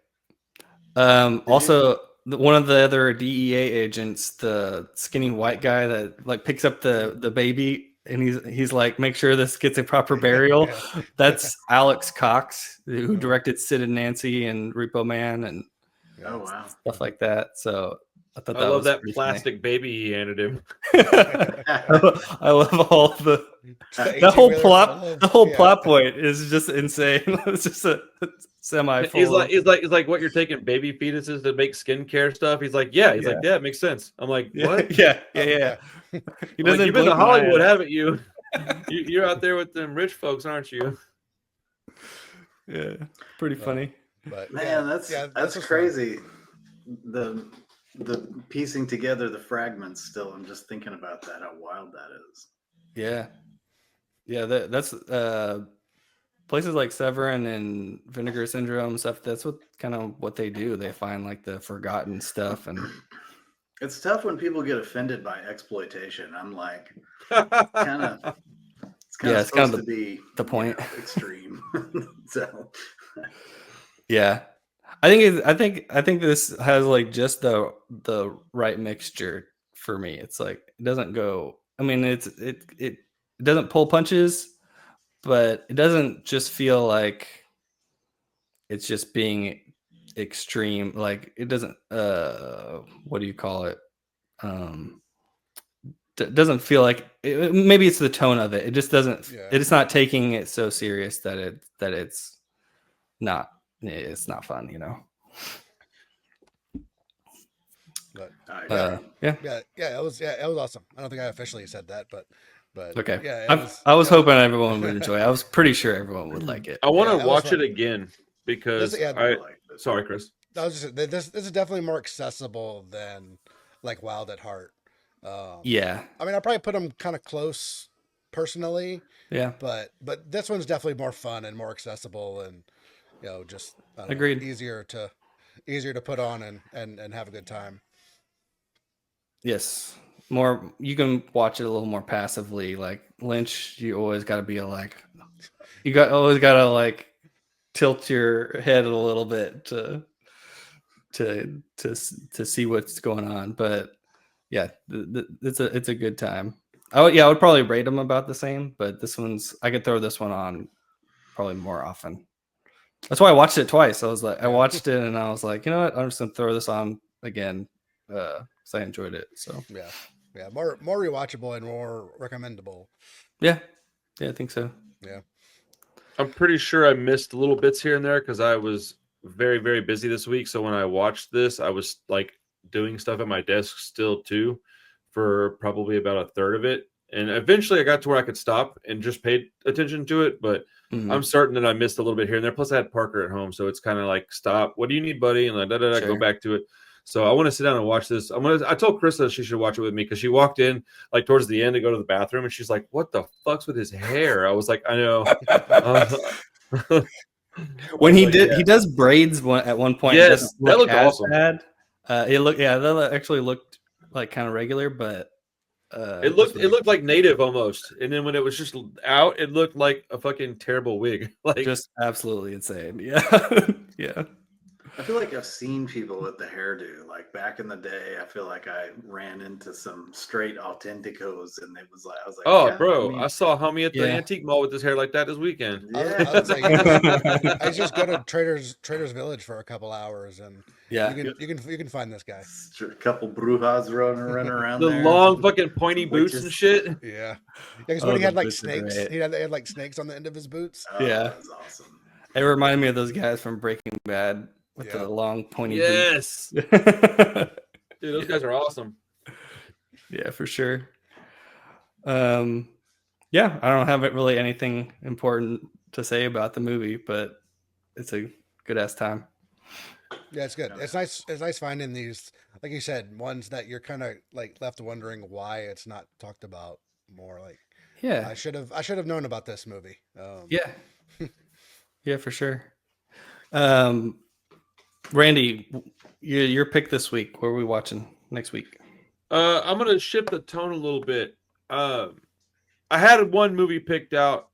[SPEAKER 2] Did you?
[SPEAKER 1] Also, one of the other DEA agents, the skinny white guy that like picks up the baby, and he's like, make sure this gets a proper burial.
[SPEAKER 3] Yeah.
[SPEAKER 1] That's Alex Cox, who
[SPEAKER 3] Oh,
[SPEAKER 1] directed Sid and Nancy and Repo Man and
[SPEAKER 2] Oh
[SPEAKER 3] yeah.
[SPEAKER 2] wow.
[SPEAKER 1] stuff like that. So I thought
[SPEAKER 4] I
[SPEAKER 1] that
[SPEAKER 4] love
[SPEAKER 1] was
[SPEAKER 4] that
[SPEAKER 1] pretty
[SPEAKER 4] plastic baby he handed him.
[SPEAKER 1] funny. I love all the
[SPEAKER 3] The
[SPEAKER 1] the
[SPEAKER 3] 18
[SPEAKER 1] whole
[SPEAKER 3] wheeler
[SPEAKER 1] plot.
[SPEAKER 3] full of,
[SPEAKER 1] The whole
[SPEAKER 3] yeah.
[SPEAKER 1] plot point is just insane. It's just a semi
[SPEAKER 4] He's
[SPEAKER 1] full
[SPEAKER 4] like,
[SPEAKER 1] of
[SPEAKER 4] he's like, what, you're taking baby fetuses to make skincare stuff? He's like, yeah. He's
[SPEAKER 1] yeah,
[SPEAKER 4] like, yeah, it makes sense. I'm like,
[SPEAKER 1] yeah,
[SPEAKER 4] what?
[SPEAKER 1] yeah,
[SPEAKER 3] Oh,
[SPEAKER 1] yeah.
[SPEAKER 3] yeah.
[SPEAKER 1] He
[SPEAKER 4] I'm like,
[SPEAKER 1] doesn't
[SPEAKER 4] you've been to
[SPEAKER 1] blink an eye
[SPEAKER 4] Hollywood,
[SPEAKER 1] at
[SPEAKER 4] haven't you? You're out there with them rich folks, aren't you?
[SPEAKER 1] it. Yeah, pretty funny.
[SPEAKER 3] But
[SPEAKER 2] Man,
[SPEAKER 3] yeah,
[SPEAKER 2] that's
[SPEAKER 3] yeah,
[SPEAKER 2] that's
[SPEAKER 3] this was fun.
[SPEAKER 2] crazy. The the piecing together the fragments still. I'm just thinking about that, how wild that is.
[SPEAKER 1] Yeah, yeah. That's places like Severin and Vinegar Syndrome stuff. That's what kind of what they do. They find like the forgotten stuff, and
[SPEAKER 2] It's tough when people get offended by exploitation. I'm like, kind of, it's kind
[SPEAKER 1] yeah,
[SPEAKER 2] of
[SPEAKER 1] it's kind
[SPEAKER 2] supposed
[SPEAKER 1] of
[SPEAKER 2] to be
[SPEAKER 1] the point.
[SPEAKER 2] extreme. So
[SPEAKER 1] Yeah, I think this has like just the right mixture for me. It's like it doesn't go. I mean, it doesn't pull punches, but it doesn't just feel like it's just being extreme. Like it doesn't. What do you call it? Um, doesn't feel like maybe it's the tone of it. It just doesn't.
[SPEAKER 3] Yeah.
[SPEAKER 1] It's not taking it so serious that not. It's not fun. You know.
[SPEAKER 3] But
[SPEAKER 2] I agree.
[SPEAKER 1] Yeah.
[SPEAKER 3] it was awesome. I don't think I officially said that, but
[SPEAKER 1] Okay.
[SPEAKER 3] yeah, it was.
[SPEAKER 1] I was
[SPEAKER 3] yeah.
[SPEAKER 1] hoping everyone would enjoy it. I was pretty sure everyone would like it.
[SPEAKER 4] I want to
[SPEAKER 3] Yeah, that was
[SPEAKER 4] watch
[SPEAKER 3] fun.
[SPEAKER 4] it again because
[SPEAKER 3] This- yeah,
[SPEAKER 2] I
[SPEAKER 4] I.
[SPEAKER 2] like it.
[SPEAKER 4] Sorry, Chris.
[SPEAKER 3] I was just this is definitely more accessible than like Wild at Heart.
[SPEAKER 1] Yeah.
[SPEAKER 3] I mean, I probably put them kind of close personally,
[SPEAKER 1] Yeah.
[SPEAKER 3] but this one's definitely more fun and more accessible, and just I don't know,
[SPEAKER 1] Agreed.
[SPEAKER 3] easier to put on and have a good time.
[SPEAKER 1] Yes. More you can watch it a little more passively. Like Lynch, you always gotta be like always gotta like tilt your head a little bit to see what's going on. But yeah, it's a good time. I would probably rate them about the same, but this one's I could throw this one on probably more often. That's why I watched it twice. I was like, I
[SPEAKER 3] Yeah.
[SPEAKER 1] watched it and I was like, you know what? I'm just gonna throw this on again because I enjoyed it. So
[SPEAKER 3] Yeah, more rewatchable and more recommendable.
[SPEAKER 1] yeah, I think so.
[SPEAKER 3] Yeah.
[SPEAKER 4] I'm pretty sure I missed little bits here and there because I was very, very busy this week. So when I watched this, I was like doing stuff at my desk still too for probably about a third of it. And eventually I got to where I could stop and just paid attention to it. But
[SPEAKER 1] Mhm.
[SPEAKER 4] I'm certain that I missed a little bit here and there. Plus I had Parker at home. So it's kind of like, stop. What do you need, buddy? And like, go
[SPEAKER 1] Sure.
[SPEAKER 4] back to it. So I want to sit down and watch this. I told Krista she should watch it with me because she walked in like towards the end to go to the bathroom and she's like, "What the fuck's with his hair?" I was like, "I know."
[SPEAKER 1] When he
[SPEAKER 4] like,
[SPEAKER 1] did,
[SPEAKER 4] yeah.
[SPEAKER 1] he does braids at one point.
[SPEAKER 4] Yes,
[SPEAKER 1] It doesn't
[SPEAKER 4] that
[SPEAKER 1] look
[SPEAKER 4] looked
[SPEAKER 1] as
[SPEAKER 4] awesome.
[SPEAKER 1] bad. That actually looked like kind of regular, but
[SPEAKER 4] It looked like native almost, and then when it was just out, it looked like a fucking terrible wig. Like
[SPEAKER 1] just absolutely insane. Yeah, yeah.
[SPEAKER 2] I feel like I've seen people with the hairdo. Like back in the day, I feel like I ran into some straight authenticos, and it was like I was like,
[SPEAKER 4] oh,
[SPEAKER 2] yeah,
[SPEAKER 4] bro,
[SPEAKER 2] I mean,
[SPEAKER 4] I saw homie at the
[SPEAKER 1] Yeah.
[SPEAKER 4] antique mall with his hair like that this weekend.
[SPEAKER 3] I would say I just go to Trader's Village for a couple hours, and
[SPEAKER 1] Yeah.
[SPEAKER 3] you can find this guy.
[SPEAKER 2] a couple brujas running around
[SPEAKER 4] The
[SPEAKER 2] there.
[SPEAKER 4] long fucking pointy
[SPEAKER 2] Some
[SPEAKER 4] boots and
[SPEAKER 2] witches.
[SPEAKER 4] shit.
[SPEAKER 3] Yeah, because
[SPEAKER 1] Oh,
[SPEAKER 3] when he
[SPEAKER 1] the
[SPEAKER 3] had like
[SPEAKER 1] boots are
[SPEAKER 3] snakes,
[SPEAKER 1] great.
[SPEAKER 3] he had like snakes on the end of his boots.
[SPEAKER 2] Oh,
[SPEAKER 1] Yeah.
[SPEAKER 2] that's awesome.
[SPEAKER 1] It reminded me of those guys from Breaking Bad with
[SPEAKER 3] Yeah.
[SPEAKER 1] the long pointy
[SPEAKER 4] Yes,
[SPEAKER 1] boots.
[SPEAKER 4] dude, those guys are awesome.
[SPEAKER 1] Yeah, for sure. Yeah, I don't have really anything important to say about the movie, but it's a good ass time.
[SPEAKER 3] Yeah, it's good. It's nice. It's nice finding these, like you said, ones that you're kind of like left wondering why it's not talked about more. Like
[SPEAKER 1] Yeah.
[SPEAKER 3] I should have known about this movie.
[SPEAKER 1] Yeah. Yeah, for sure. Randy, your pick this week. What are we watching next week?
[SPEAKER 4] I'm gonna shift the tone a little bit. I had one movie picked out,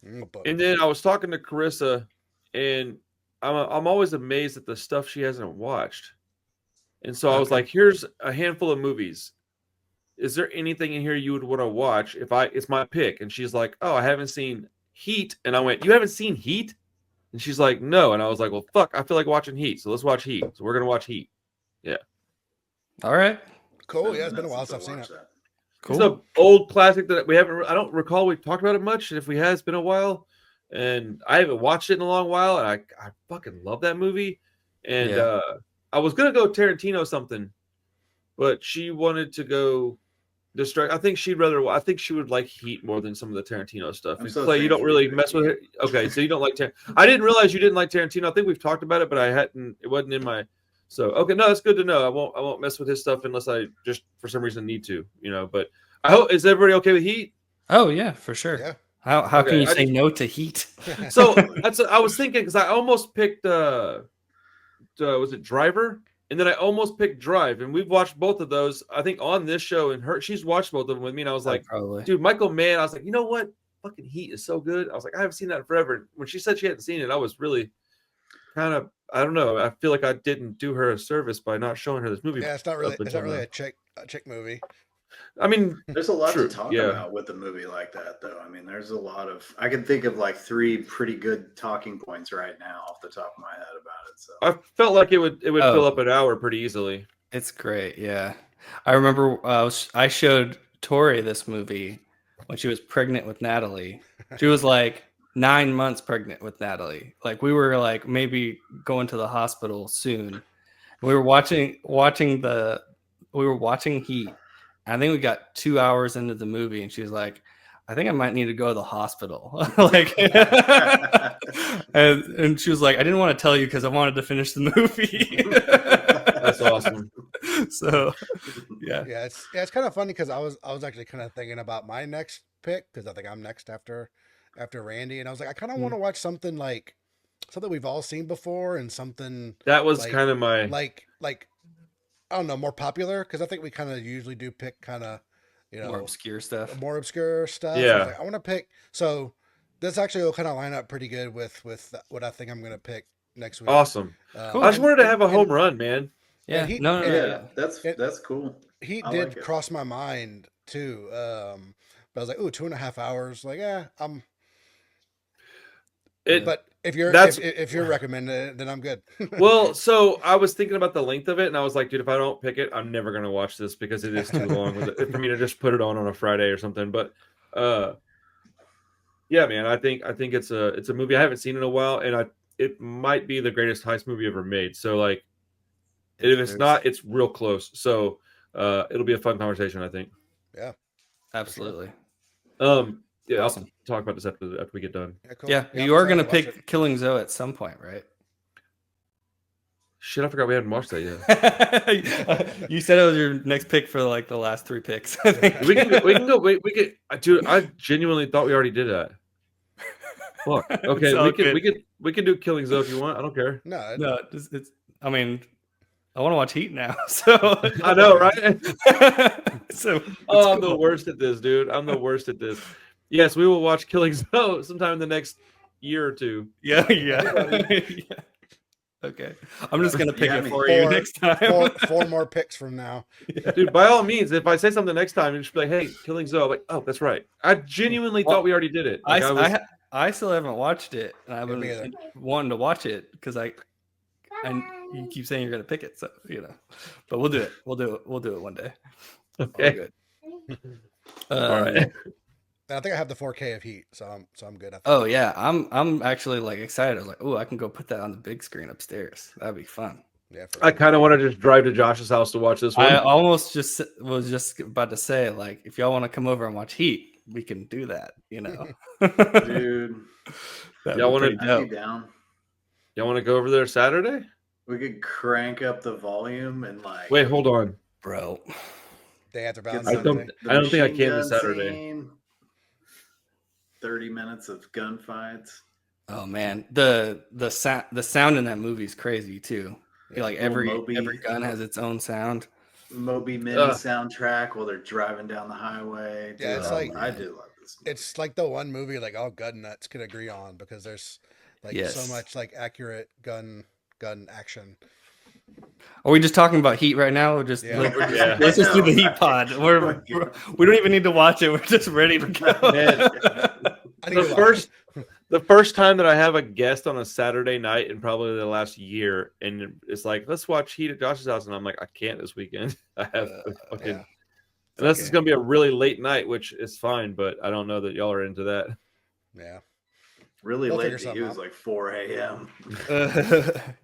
[SPEAKER 4] and then I was talking to Carissa, and I'm always amazed at the stuff she hasn't watched. And so I was like, "Here's a handful of movies. Is there anything in here you would want to watch? It's my pick." And she's like, "Oh, I haven't seen Heat." And I went, "You haven't seen Heat?" And she's like, "No." And I was like, "Well, fuck, I feel like watching Heat, so let's watch Heat." So we're gonna watch Heat. Yeah.
[SPEAKER 1] All right.
[SPEAKER 3] Cool. Yeah, it's been a while since I've seen it.
[SPEAKER 1] Cool.
[SPEAKER 4] It's an old classic that we haven't. I don't recall we talked about it much. And if we have, it's been a while. And I haven't watched it in a long while. And I fucking love that movie. And I was gonna go Tarantino something, but she wanted to go distract. I think she'd rather. I think she would like Heat more than some of the Tarantino stuff. And Clay, you don't really mess with it. Okay, so you don't like Tarantino. I didn't realize you didn't like Tarantino. I think we've talked about it, but I hadn't. It wasn't in my. So okay, no, that's good to know. I won't mess with his stuff unless I just for some reason need to, But I hope is everybody okay with Heat?
[SPEAKER 1] Oh yeah, for sure.
[SPEAKER 3] Yeah.
[SPEAKER 1] How can you say no to Heat?
[SPEAKER 4] So I was thinking because I almost picked was it Driver? And then I almost picked Drive, and we've watched both of those. I think on this show, and she's watched both of them with me. And I was like,
[SPEAKER 1] probably.
[SPEAKER 4] Dude, Michael Mann. I was like, you know what? Fucking Heat is so good. I was like, I haven't seen that in forever. And when she said she hadn't seen it, I was really kind of, I don't know. I feel like I didn't do her a service by not showing her this movie.
[SPEAKER 3] Yeah, it's not really a chick movie.
[SPEAKER 4] I mean,
[SPEAKER 2] there's a lot to talk about with a movie like that, though. I mean, there's a lot of. I can think of like 3 pretty good talking points right now off the top of my head about it. So
[SPEAKER 4] I felt like it would fill up an hour pretty easily.
[SPEAKER 1] It's great, yeah. I remember I showed Tori this movie when she was pregnant with Natalie. She was like 9 months pregnant with Natalie. Like we were like maybe going to the hospital soon. We were watching Heat. I think we got 2 hours into the movie, and she was like, "I think I might need to go to the hospital." Like, and she was like, "I didn't want to tell you because I wanted to finish the movie."
[SPEAKER 4] That's awesome.
[SPEAKER 1] So, yeah,
[SPEAKER 3] it's kind of funny because I was actually kind of thinking about my next pick because I think I'm next after Randy, and I was like, I kind of want to watch something like something we've all seen before and something
[SPEAKER 4] that was
[SPEAKER 3] like,
[SPEAKER 4] kind of my
[SPEAKER 3] like. I don't know, more popular because I think we kind of usually do pick kind of,
[SPEAKER 1] more obscure stuff.
[SPEAKER 3] Yeah, I want to pick. So this actually will kind of line up pretty good with what I think I'm going to pick next week.
[SPEAKER 4] Awesome. Cool. I just wanted to have a home run, man.
[SPEAKER 1] Yeah,
[SPEAKER 2] that's cool.
[SPEAKER 3] He did cross my mind too, but I was like, "Ooh, 2.5 hours." Like, but if you're recommending it, then I'm good.
[SPEAKER 4] Well, so I was thinking about the length of it, and I was like, dude, if I don't pick it, I'm never gonna watch this because it is too long for me to just put it on a Friday or something. But yeah, man, I think it's a movie I haven't seen in a while, and it might be the greatest heist movie ever made. So like, if it's not, it's real close. So it'll be a fun conversation, I think.
[SPEAKER 3] Yeah,
[SPEAKER 1] absolutely.
[SPEAKER 4] Yeah, awesome. I'll talk about this after we get done.
[SPEAKER 3] Yeah, cool.
[SPEAKER 1] Yeah, you are going to pick Killing Zoe at some point, right?
[SPEAKER 4] Shit, I forgot we hadn't watched that
[SPEAKER 1] yet. You said it was your next pick for like the last 3 picks. I think.
[SPEAKER 4] We can go. Wait, dude. I genuinely thought we already did that. Look, okay, we can do Killing Zoe if you want. I don't care.
[SPEAKER 3] No,
[SPEAKER 1] it's. I mean, I want to watch Heat now. So
[SPEAKER 4] I know, right?
[SPEAKER 1] So
[SPEAKER 4] I'm the worst at this, dude. I'm the worst at this. Yes, we will watch Killing Zoe sometime in the next year or 2.
[SPEAKER 1] Yeah. Okay, I'm just gonna pick it for you next time.
[SPEAKER 3] 4 more picks from now,
[SPEAKER 4] dude. By all means, if I say something next time, you just be like, "Hey, Killing Zoe." I'm like, oh, that's right. I genuinely thought we already did it. Like,
[SPEAKER 1] I still haven't watched it, and I've been wanting to watch it because you keep saying you're gonna pick it, so But we'll do it. We'll do it one day.
[SPEAKER 4] Okay.
[SPEAKER 1] All right.
[SPEAKER 3] I think I have the 4K of Heat, so I'm good.
[SPEAKER 1] Oh yeah, I'm actually like excited. I was like, oh, I can go put that on the big screen upstairs. That'd be fun.
[SPEAKER 3] Yeah,
[SPEAKER 4] I kind of want to just drive to Josh's house to watch this one.
[SPEAKER 1] I almost was just about to say, like, if y'all want to come over and watch Heat, we can do that.
[SPEAKER 2] Dude,
[SPEAKER 4] y'all want
[SPEAKER 2] to down?
[SPEAKER 4] Y'all want to go over there Saturday?
[SPEAKER 2] We could crank up the volume and
[SPEAKER 4] Wait, hold on,
[SPEAKER 1] bro.
[SPEAKER 3] Day after
[SPEAKER 4] I don't think I can this Saturday.
[SPEAKER 2] Scene. 30 minutes of gunfights.
[SPEAKER 1] Oh man, the sound in that movie is crazy too. Like every gun has its own sound.
[SPEAKER 2] Moby Mini soundtrack while they're driving down the highway.
[SPEAKER 3] Yeah,
[SPEAKER 2] Dude,
[SPEAKER 3] it's like
[SPEAKER 2] I do love this movie.
[SPEAKER 3] it's like the one movie like all gun nuts can agree on because there's like so much like accurate gun action.
[SPEAKER 1] Are we just talking about Heat right now? Or just, let's just do the Heat pod. We don't even need to watch it. We're just ready to go.
[SPEAKER 4] Man, the first time that I have a guest on a Saturday night in probably the last year, and it's like, let's watch Heat at Josh's house, and I'm like, I can't this weekend. I have fucking unless it's gonna be a really late night, which is fine, but I don't know that y'all are into that.
[SPEAKER 3] Yeah.
[SPEAKER 2] Really late to you is like 4 a.m.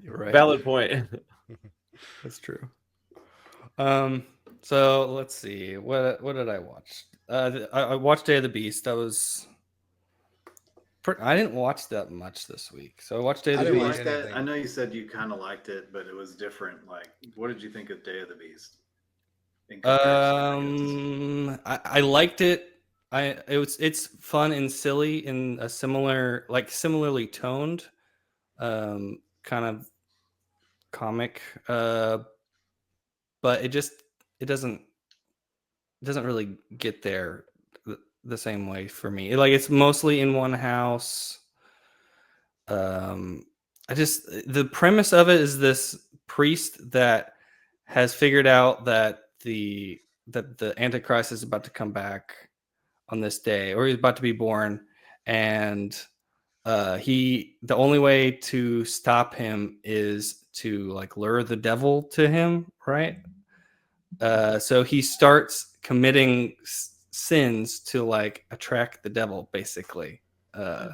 [SPEAKER 1] You're right.
[SPEAKER 4] Valid point.
[SPEAKER 1] That's true. So let's see. What did I watch? I watched Day of the Beast. I didn't watch that much this week. So I watched Day of the Beast.
[SPEAKER 2] I know you said you kind of liked it, but it was different. Like, what did you think of Day of the Beast?
[SPEAKER 1] I liked it. It's fun and silly in a similarly toned kind of comic, but it doesn't really get there the same way for me. Like, it's mostly in one house. The premise of it is this priest that has figured out that the Antichrist is about to come back on this day, or he's about to be born, and the only way to stop him is to like lure the devil to him, right? So he starts committing sins to like attract the devil, basically. So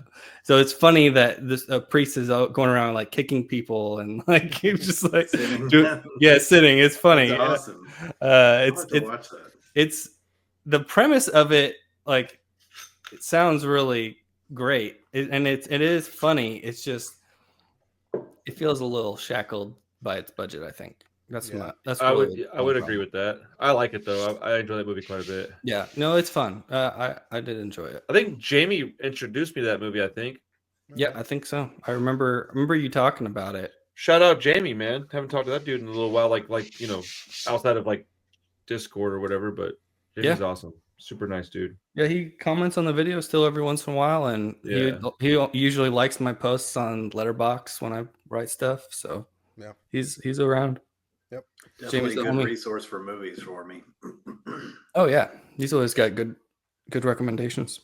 [SPEAKER 1] it's funny that this priest is going around like kicking people and like he's just like sitting. Sitting. It's funny.
[SPEAKER 2] That's awesome.
[SPEAKER 1] Watch that. It's the premise of it. Like, it sounds really great, and it is funny. It's just it feels a little shackled by its budget, I think. I
[SPEAKER 4] would agree with that. I like it though. I enjoy that movie quite a bit.
[SPEAKER 1] Yeah, no, it's fun. I did enjoy it.
[SPEAKER 4] I think Jamie introduced me to that movie. I think.
[SPEAKER 1] Yeah, I think so. I remember you talking about it.
[SPEAKER 4] Shout out Jamie, man. Haven't talked to that dude in a little while. Like outside of like Discord or whatever. But Jamie's awesome. Super nice dude.
[SPEAKER 1] Yeah, he comments on the video still every once in a while, and he usually likes my posts on Letterboxd when I write stuff. So
[SPEAKER 3] yeah,
[SPEAKER 1] he's around.
[SPEAKER 2] Yep, definitely a good resource for movies for me.
[SPEAKER 1] Oh yeah, he's always got good recommendations.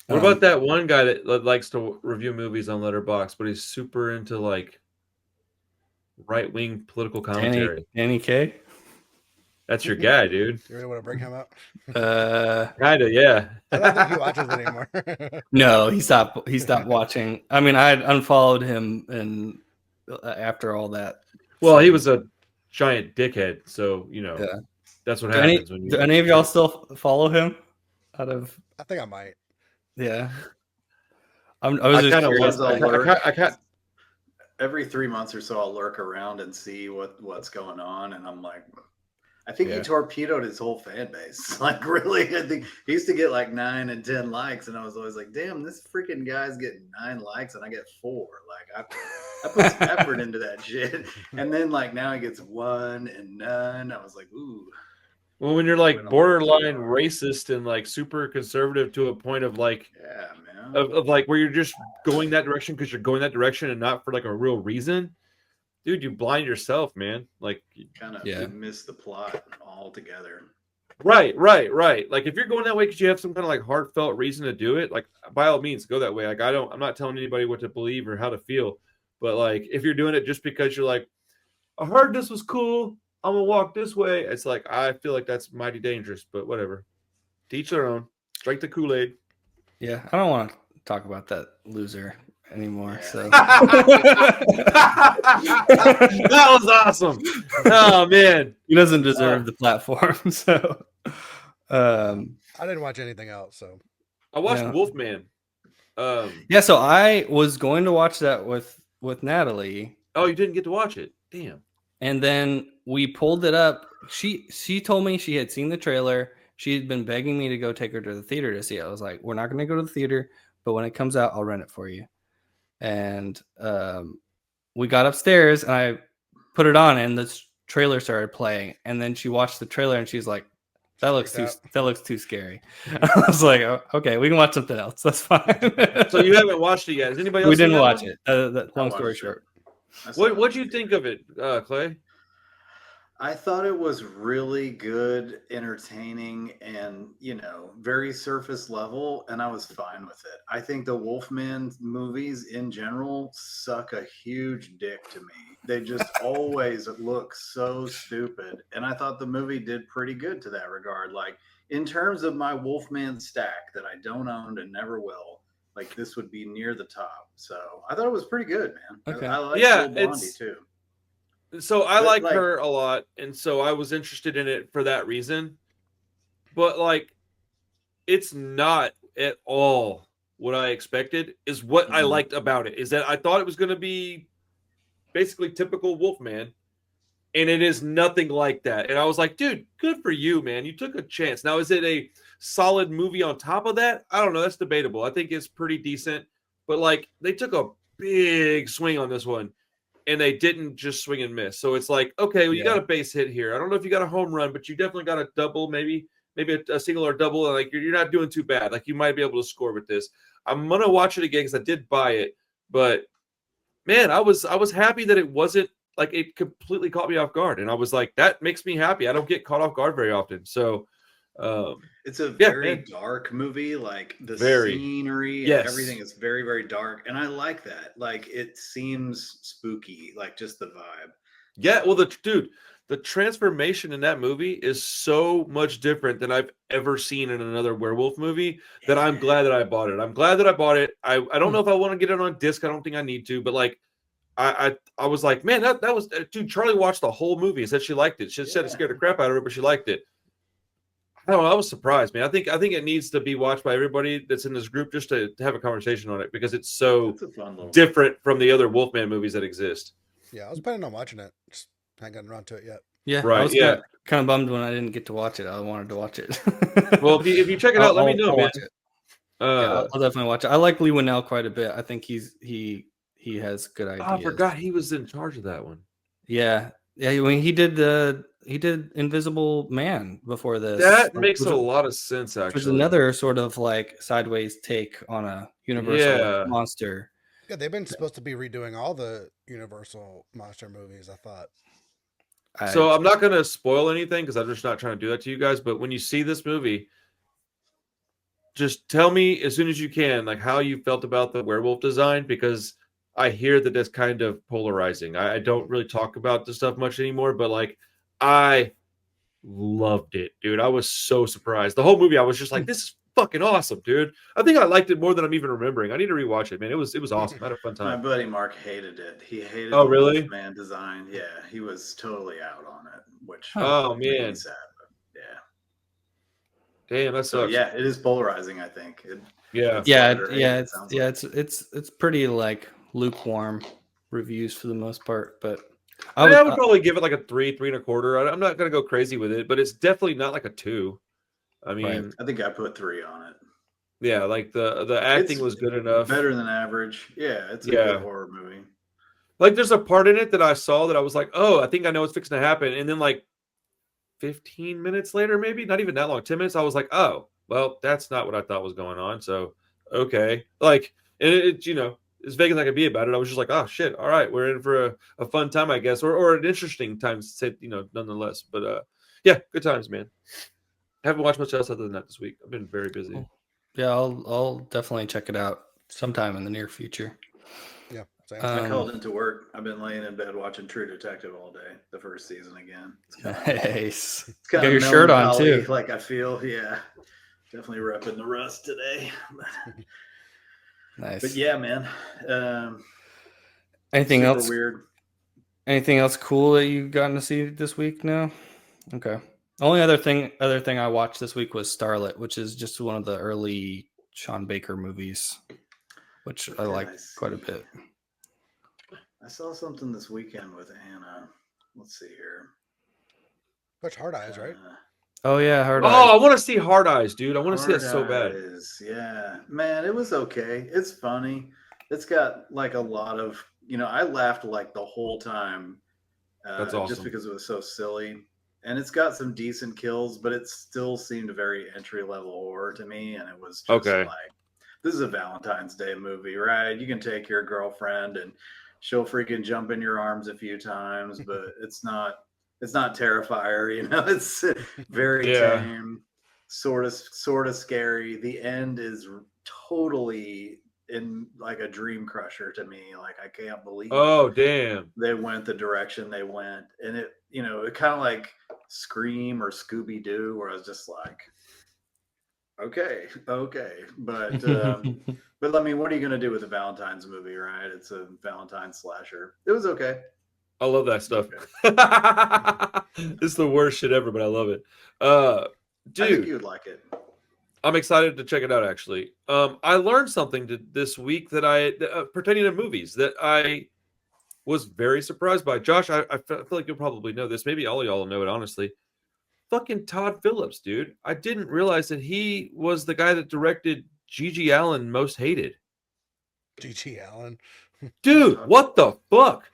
[SPEAKER 4] What about that one guy that likes to review movies on Letterboxd, but he's super into like right-wing political commentary?
[SPEAKER 1] Danny K.
[SPEAKER 4] That's your guy, dude.
[SPEAKER 3] You really want to bring him up?
[SPEAKER 4] Kinda, yeah.
[SPEAKER 3] I don't think he watches anymore.
[SPEAKER 1] No, he stopped watching. I mean, I had unfollowed him, and after all that.
[SPEAKER 4] Well, he was a giant dickhead, so that's what happens.
[SPEAKER 1] Do any of y'all still follow him?
[SPEAKER 3] I think I might.
[SPEAKER 1] Yeah. I was just curious.
[SPEAKER 2] Every 3 months or so, I'll lurk around and see what's going on, and I'm like, I think he torpedoed his whole fan base. Like, really, I think he used to get like 9 and 10 likes, and I was always like, damn, this freaking guy's getting 9 likes and I get 4. Like, I put some effort into that shit. And then like now he gets 1 and none. I was like, ooh.
[SPEAKER 4] Well, when you're like borderline racist and like super conservative to a point of like,
[SPEAKER 2] yeah, man,
[SPEAKER 4] of like where you're just going that direction because you're going that direction and not for like a real reason. Dude, you blind yourself, man. Like, you
[SPEAKER 2] kind of miss the plot altogether.
[SPEAKER 4] Right. Like, if you're going that way because you have some kind of like heartfelt reason to do it, like, by all means, go that way. Like, I'm not telling anybody what to believe or how to feel, but like, if you're doing it just because you're like, I heard this was cool, I'm gonna walk this way. It's like, I feel like that's mighty dangerous, but whatever. To each their own. Strike the Kool-Aid.
[SPEAKER 1] Yeah, I don't want to talk about that loser anymore. So
[SPEAKER 4] that was awesome. Oh man,
[SPEAKER 1] he doesn't deserve the platform. So
[SPEAKER 3] I didn't watch anything else. So
[SPEAKER 4] I watched Wolfman.
[SPEAKER 1] So I was going to watch that with Natalie.
[SPEAKER 4] Oh, you didn't get to watch it? Damn.
[SPEAKER 1] And then we pulled it up. She told me she had seen the trailer She had been begging me to go take her to the theater to see it. I was like, we're not going to go to the theater, but when it comes out, I'll rent it for you. And we got upstairs and I put it on and the trailer started playing. And then she watched the trailer and she's like, that looks too scary. I was like, oh, okay, we can watch something else. That's fine.
[SPEAKER 4] So you haven't watched it yet. Has anybody else
[SPEAKER 1] We
[SPEAKER 4] seen
[SPEAKER 1] didn't
[SPEAKER 4] that
[SPEAKER 1] watch
[SPEAKER 4] one?
[SPEAKER 1] it. Long story short.
[SPEAKER 4] What'd you think of it, Clay?
[SPEAKER 2] I thought it was really good, entertaining, and very surface level, and I was fine with it. I think the Wolfman movies in general suck a huge dick to me. They just always look so stupid, and I thought the movie did pretty good to that regard. Like in terms of my Wolfman stack that I don't own and never will, like this would be near the top. So I thought it was pretty good, man.
[SPEAKER 1] Okay.
[SPEAKER 2] I like Little Blondie too.
[SPEAKER 4] So I
[SPEAKER 2] But,
[SPEAKER 4] like her a lot, and so I was interested in it for that reason. But like, it's not at all what I expected. Is what I liked about it is that I thought it was going to be basically typical Wolfman, and it is nothing like that. And I was like, dude, good for you, man. You took a chance. Now, is it a solid movie on top of that? I don't know. That's debatable. I think it's pretty decent, but like they took a big swing on this one. And they didn't just swing and miss. So it's like, okay, well, you got a base hit here. I don't know if you got a home run, but you definitely got a double, maybe a single or double. And like you're not doing too bad. Like you might be able to score with this. I'm gonna watch it again because I did buy it, but man, I was happy that it wasn't like it completely caught me off guard. And I was like, that makes me happy. I don't get caught off guard very often. So
[SPEAKER 2] it's a very dark movie. Like the scenery and everything is very, very dark. And I like that. Like it seems spooky, like just the vibe.
[SPEAKER 4] Yeah. Well, the transformation in that movie is so much different than I've ever seen in another werewolf movie that I'm glad that I bought it. I'm glad that I bought it. I don't know if I want to get it on disc. I don't think I need to, but like, I was like, man, that was, dude, Charlie watched the whole movie and said she liked it. She said it scared the crap out of her, but she liked it. I don't know. I was surprised, man. I think it needs to be watched by everybody that's in this group just to have a conversation on it because it's so different from the other Wolfman movies that exist.
[SPEAKER 3] Yeah, I was planning on watching it. Just haven't gotten around to it yet.
[SPEAKER 1] Yeah,
[SPEAKER 4] right.
[SPEAKER 1] I was kind of bummed when I didn't get to watch it. I wanted to watch it.
[SPEAKER 4] Well, if you check it out, let me know,
[SPEAKER 1] I'll
[SPEAKER 4] man.
[SPEAKER 1] watch it. I'll definitely watch it. I like Lee Winnell quite a bit. I think he has good ideas.
[SPEAKER 4] Oh, I forgot he was in charge of that one.
[SPEAKER 1] Yeah. I mean, he did Invisible Man before this.
[SPEAKER 4] That makes a lot of sense, actually.
[SPEAKER 1] Which is another sort of like sideways take on a Universal monster.
[SPEAKER 3] Yeah, they've been supposed to be redoing all the Universal monster movies, I thought.
[SPEAKER 4] So I'm not going to spoil anything because I'm just not trying to do that to you guys. But when you see this movie, just tell me as soon as you can, like how you felt about the werewolf design, because I hear that it's kind of polarizing. I don't really talk about this stuff much anymore, but like I loved it, dude. I was so surprised. The whole movie, I was just like, this is fucking awesome, dude. I think I liked it more than I'm even remembering. I need to rewatch it, man. It was awesome. I had a fun time.
[SPEAKER 2] My buddy Mark hated it. He hated
[SPEAKER 4] the
[SPEAKER 2] Wolfman design. Yeah, he was totally out on it, which
[SPEAKER 4] man,
[SPEAKER 2] sad, but yeah.
[SPEAKER 4] Damn, that sucks.
[SPEAKER 2] So, yeah, it is polarizing, I think.
[SPEAKER 1] It's pretty like lukewarm reviews for the most part, but
[SPEAKER 4] I would probably give it like a 3.25. I'm not gonna go crazy with it, but it's definitely not like a 2. I mean,
[SPEAKER 2] I think I put 3 on it.
[SPEAKER 4] Yeah, like the acting was good enough,
[SPEAKER 2] better than average. Yeah, it's a good horror movie.
[SPEAKER 4] Like there's a part in it that I saw that I was like, oh, I think I know what's fixing to happen, and then like 15 minutes later, maybe not even that long, 10 minutes, I was like, oh, well, that's not what I thought was going on. So okay, like it as vague as I could be about it, I was just like, oh shit, all right, we're in for a fun time, I guess, or an interesting time, nonetheless. But yeah, good times, man. I haven't watched much else other than that this week. I've been very busy.
[SPEAKER 1] Yeah, I'll definitely check it out sometime in the near future.
[SPEAKER 3] Yeah,
[SPEAKER 2] I called into work. I've been laying in bed watching True Detective all day. The first season again.
[SPEAKER 1] Nice.
[SPEAKER 2] It's kind
[SPEAKER 1] got
[SPEAKER 2] of
[SPEAKER 1] your shirt on too.
[SPEAKER 2] Like I feel, definitely repping the rust today.
[SPEAKER 1] Nice.
[SPEAKER 2] But yeah, man.
[SPEAKER 1] Anything else?
[SPEAKER 2] Weird.
[SPEAKER 1] Anything else cool that you've gotten to see this week? No. Okay. Only other thing I watched this week was Starlet, which is just one of the early Sean Baker movies, which I like quite a bit.
[SPEAKER 2] I saw something this weekend with Anna. Let's see here.
[SPEAKER 3] Watch Hard Eyes, right?
[SPEAKER 1] Oh yeah, Hard Eyes.
[SPEAKER 4] Oh, I want to see Hard Eyes, dude. I want to see that
[SPEAKER 2] Hard
[SPEAKER 4] so bad.
[SPEAKER 2] Eyes, yeah, man, it was okay. It's funny. It's got like a lot of, I laughed like the whole time,
[SPEAKER 4] That's
[SPEAKER 2] just
[SPEAKER 4] awesome.
[SPEAKER 2] because it was so silly. And it's got some decent kills, but it still seemed very entry level horror to me. And it was just
[SPEAKER 4] Okay.
[SPEAKER 2] like, this is a Valentine's Day movie, right? You can take your girlfriend and she'll freaking jump in your arms a few times, but it's not Terrifier, It's very
[SPEAKER 4] Yeah.
[SPEAKER 2] tame, sort of scary. The end is totally in like a dream crusher to me. Like, I can't believe
[SPEAKER 4] Oh, damn.
[SPEAKER 2] they went the direction they went, and it kind of like Scream or Scooby Doo, where I was just like, okay, but but I mean, what are you gonna do with a Valentine's movie, right? It's a Valentine's slasher. It was okay.
[SPEAKER 4] I love that stuff. It's the worst shit ever, but I love it.
[SPEAKER 2] I think
[SPEAKER 4] Dude,
[SPEAKER 2] you would like it.
[SPEAKER 4] I'm excited to check it out. Actually, I learned something this week that pertaining to movies that I was very surprised by. Josh, I feel like you'll probably know this. Maybe all of y'all will know it. Honestly, fucking Todd Phillips, dude. I didn't realize that he was the guy that directed Gigi Allen Most Hated.
[SPEAKER 3] G.G. Allen.
[SPEAKER 4] Dude, what the fuck?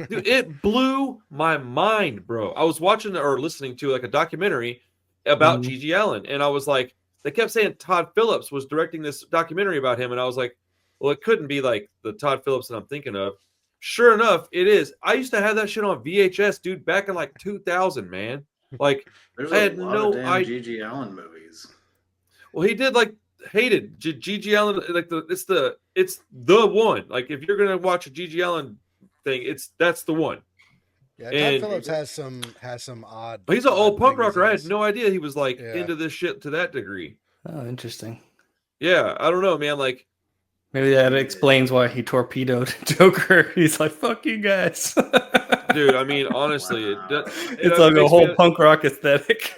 [SPEAKER 4] Dude, it blew my mind, bro. I was watching or listening to like a documentary about Gigi Allen, and I was like, they kept saying Todd Phillips was directing this documentary about him, and I was like, well, it couldn't be like the Todd Phillips that I'm thinking of. Sure enough, it is. I used to have that shit on VHS, dude, back in like 2000, man. Like,
[SPEAKER 2] There's
[SPEAKER 4] I
[SPEAKER 2] a
[SPEAKER 4] had
[SPEAKER 2] lot
[SPEAKER 4] no
[SPEAKER 2] of damn
[SPEAKER 4] idea.
[SPEAKER 2] Gigi Allen movies.
[SPEAKER 4] Well, he did like Hated Gigi Allen, like it's the one. Like, if you're gonna watch a Gigi Allen thing, that's the one.
[SPEAKER 3] Yeah, Todd
[SPEAKER 4] And
[SPEAKER 3] Phillips has some odd.
[SPEAKER 4] he's an old punk
[SPEAKER 3] things
[SPEAKER 4] rocker. I had
[SPEAKER 3] he's-
[SPEAKER 4] no idea he was like
[SPEAKER 3] Yeah.
[SPEAKER 4] into this shit to that degree.
[SPEAKER 1] Oh, interesting.
[SPEAKER 4] Yeah, I don't know, man. Like,
[SPEAKER 1] Maybe that explains why he torpedoed Joker. He's like, "Fuck you guys."
[SPEAKER 4] dude, I mean, honestly,
[SPEAKER 2] Wow.
[SPEAKER 1] It's like a whole punk rock aesthetic.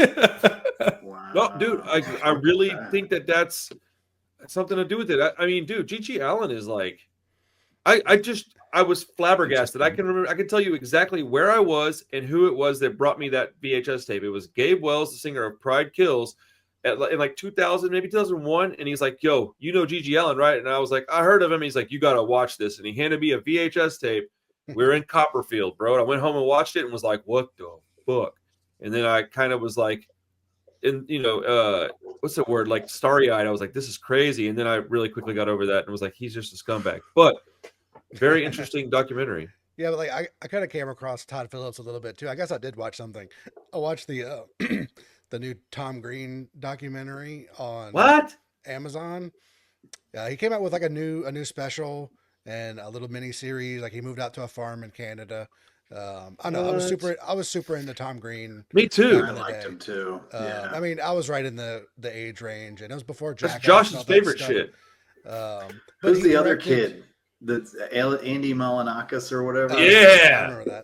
[SPEAKER 2] Wow.
[SPEAKER 4] No, dude, I really
[SPEAKER 2] Wow.
[SPEAKER 4] think that's something to do with it. I mean, dude, Gigi Allen is like, I was flabbergasted. I can tell you exactly where I was and who it was that brought me that VHS tape. It was Gabe Wells, the singer of Pride Kills, in like 2000, maybe 2001, and he's like, "Yo, you know Gigi Allen, right?" And I was like, "I heard of him." He's like, "You got to watch this," and he handed me a VHS tape. We were in Copperfield, bro. And I went home and watched it and was like, "What the fuck?" And then I kind of was like, what's the word? Like starry-eyed. I was like, "This is crazy." And then I really quickly got over that and was like, "He's just a scumbag." But very interesting documentary.
[SPEAKER 3] Yeah, but like I kind of came across Todd Phillips a little bit too. I guess I did watch something. I watched the the new Tom Green documentary on
[SPEAKER 4] What?
[SPEAKER 3] Amazon. He came out with like a new special and a little mini series. Like he moved out to a farm in Canada. I know I was super into Tom Green.
[SPEAKER 4] Me too.
[SPEAKER 2] I liked him too. Yeah.
[SPEAKER 3] I mean, I was right in the age range, and it was before
[SPEAKER 4] That's
[SPEAKER 3] Jackass.
[SPEAKER 4] Josh's
[SPEAKER 3] and all that
[SPEAKER 4] favorite
[SPEAKER 3] stuff.
[SPEAKER 4] shit.
[SPEAKER 3] But
[SPEAKER 2] Who's
[SPEAKER 3] he
[SPEAKER 2] the other
[SPEAKER 3] directed-
[SPEAKER 2] kid? That's Andy Malinakis or whatever.
[SPEAKER 4] Yeah.
[SPEAKER 3] I remember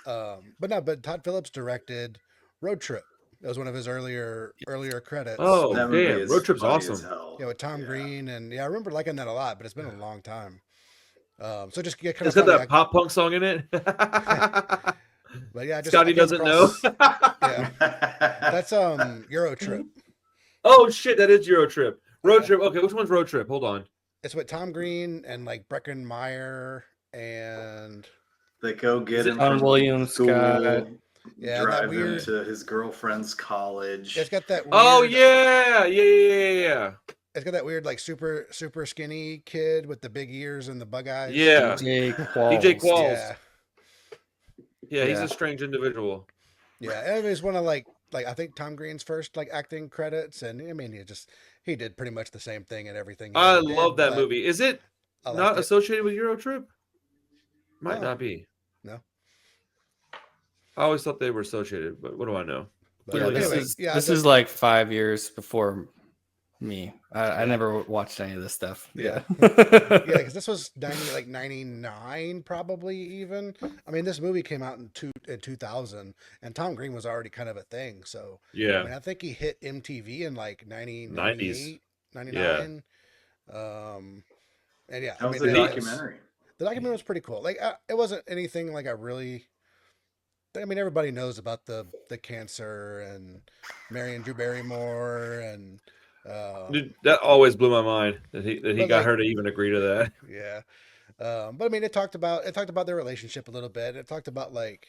[SPEAKER 3] that. But Todd Phillips directed Road Trip. That was one of his earlier credits.
[SPEAKER 4] Oh,
[SPEAKER 2] That movie
[SPEAKER 4] damn.
[SPEAKER 2] is
[SPEAKER 4] Road Trip's
[SPEAKER 2] funny as
[SPEAKER 4] awesome.
[SPEAKER 2] hell.
[SPEAKER 3] Yeah, with Tom Green, and I remember liking that a lot, but it's been a long time. So just get kind
[SPEAKER 4] It's
[SPEAKER 3] of
[SPEAKER 4] got that pop punk song in it.
[SPEAKER 3] But yeah,
[SPEAKER 4] Scotty doesn't know.
[SPEAKER 3] Yeah, that's Euro Trip.
[SPEAKER 4] Oh shit, that is Euro Trip. Road Trip. Okay, which one's Road Trip? Hold on.
[SPEAKER 3] It's with Tom Green and like Breckin Meyer and
[SPEAKER 2] They go get him
[SPEAKER 1] Tom
[SPEAKER 2] from
[SPEAKER 1] Williams,
[SPEAKER 2] school,
[SPEAKER 3] Yeah, that
[SPEAKER 2] drive him
[SPEAKER 3] weird-
[SPEAKER 2] to his girlfriend's college.
[SPEAKER 3] it's got that. Weird,
[SPEAKER 4] Oh yeah.
[SPEAKER 3] It's got that weird like super skinny kid with the big ears and the bug eyes.
[SPEAKER 4] Yeah.
[SPEAKER 1] DJ Qualls.
[SPEAKER 4] DJ Qualls.
[SPEAKER 3] Yeah,
[SPEAKER 4] Yeah, he's
[SPEAKER 1] Yeah.
[SPEAKER 4] a strange individual.
[SPEAKER 3] yeah. And it was one of like I think Tom Green's first like acting credits, and I mean he did pretty much the same thing and everything. he
[SPEAKER 4] I
[SPEAKER 3] ever did,
[SPEAKER 4] love that
[SPEAKER 3] but
[SPEAKER 4] movie. Is it
[SPEAKER 3] I liked
[SPEAKER 4] not
[SPEAKER 3] it.
[SPEAKER 4] associated with Euro Trip? Might
[SPEAKER 3] No.
[SPEAKER 4] not be.
[SPEAKER 3] No.
[SPEAKER 4] I always thought they were associated, but what do I know?
[SPEAKER 3] But
[SPEAKER 1] Yeah,
[SPEAKER 3] anyway,
[SPEAKER 1] this is like 5 years before me. I never watched any of this stuff.
[SPEAKER 3] Yeah.
[SPEAKER 1] Yeah.
[SPEAKER 3] yeah, because this was 99 probably even. I mean, this movie came out in 2000, and Tom Green was already kind of a thing. So I
[SPEAKER 4] Yeah.
[SPEAKER 3] mean, I think he hit MTV in like
[SPEAKER 4] 90s.
[SPEAKER 3] 98, 99. And yeah,
[SPEAKER 2] How
[SPEAKER 3] I
[SPEAKER 2] was
[SPEAKER 3] mean,
[SPEAKER 2] the
[SPEAKER 3] it was-
[SPEAKER 2] documentary?
[SPEAKER 3] the documentary was pretty cool. Like it wasn't anything like I really I mean, everybody knows about the cancer and Marion Drew Barrymore and
[SPEAKER 4] Dude, that always blew my mind that he
[SPEAKER 3] but
[SPEAKER 4] got
[SPEAKER 3] like
[SPEAKER 4] her to even agree to that.
[SPEAKER 3] yeah. But I mean, it talked about their relationship a little bit. It talked about like,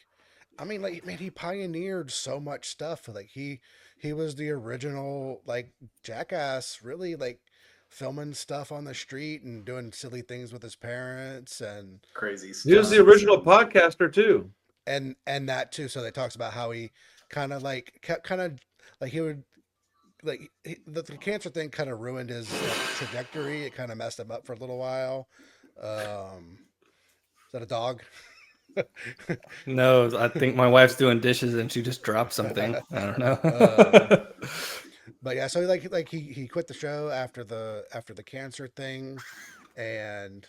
[SPEAKER 3] I mean, like man, he pioneered so much stuff. Like he was the original like jackass, really like filming stuff on the street and doing silly things with his parents
[SPEAKER 2] Crazy
[SPEAKER 4] He was the
[SPEAKER 2] stunts.
[SPEAKER 4] original podcaster too.
[SPEAKER 3] and that too. So they talks about how he kind of like kept kind of like he would like the cancer thing kind of ruined his like, trajectory. It kind of messed him up for a little while. Is that a dog?
[SPEAKER 1] No, I think my wife's doing dishes and she just dropped something. I don't know.
[SPEAKER 3] But yeah, so he quit the show after the cancer thing, and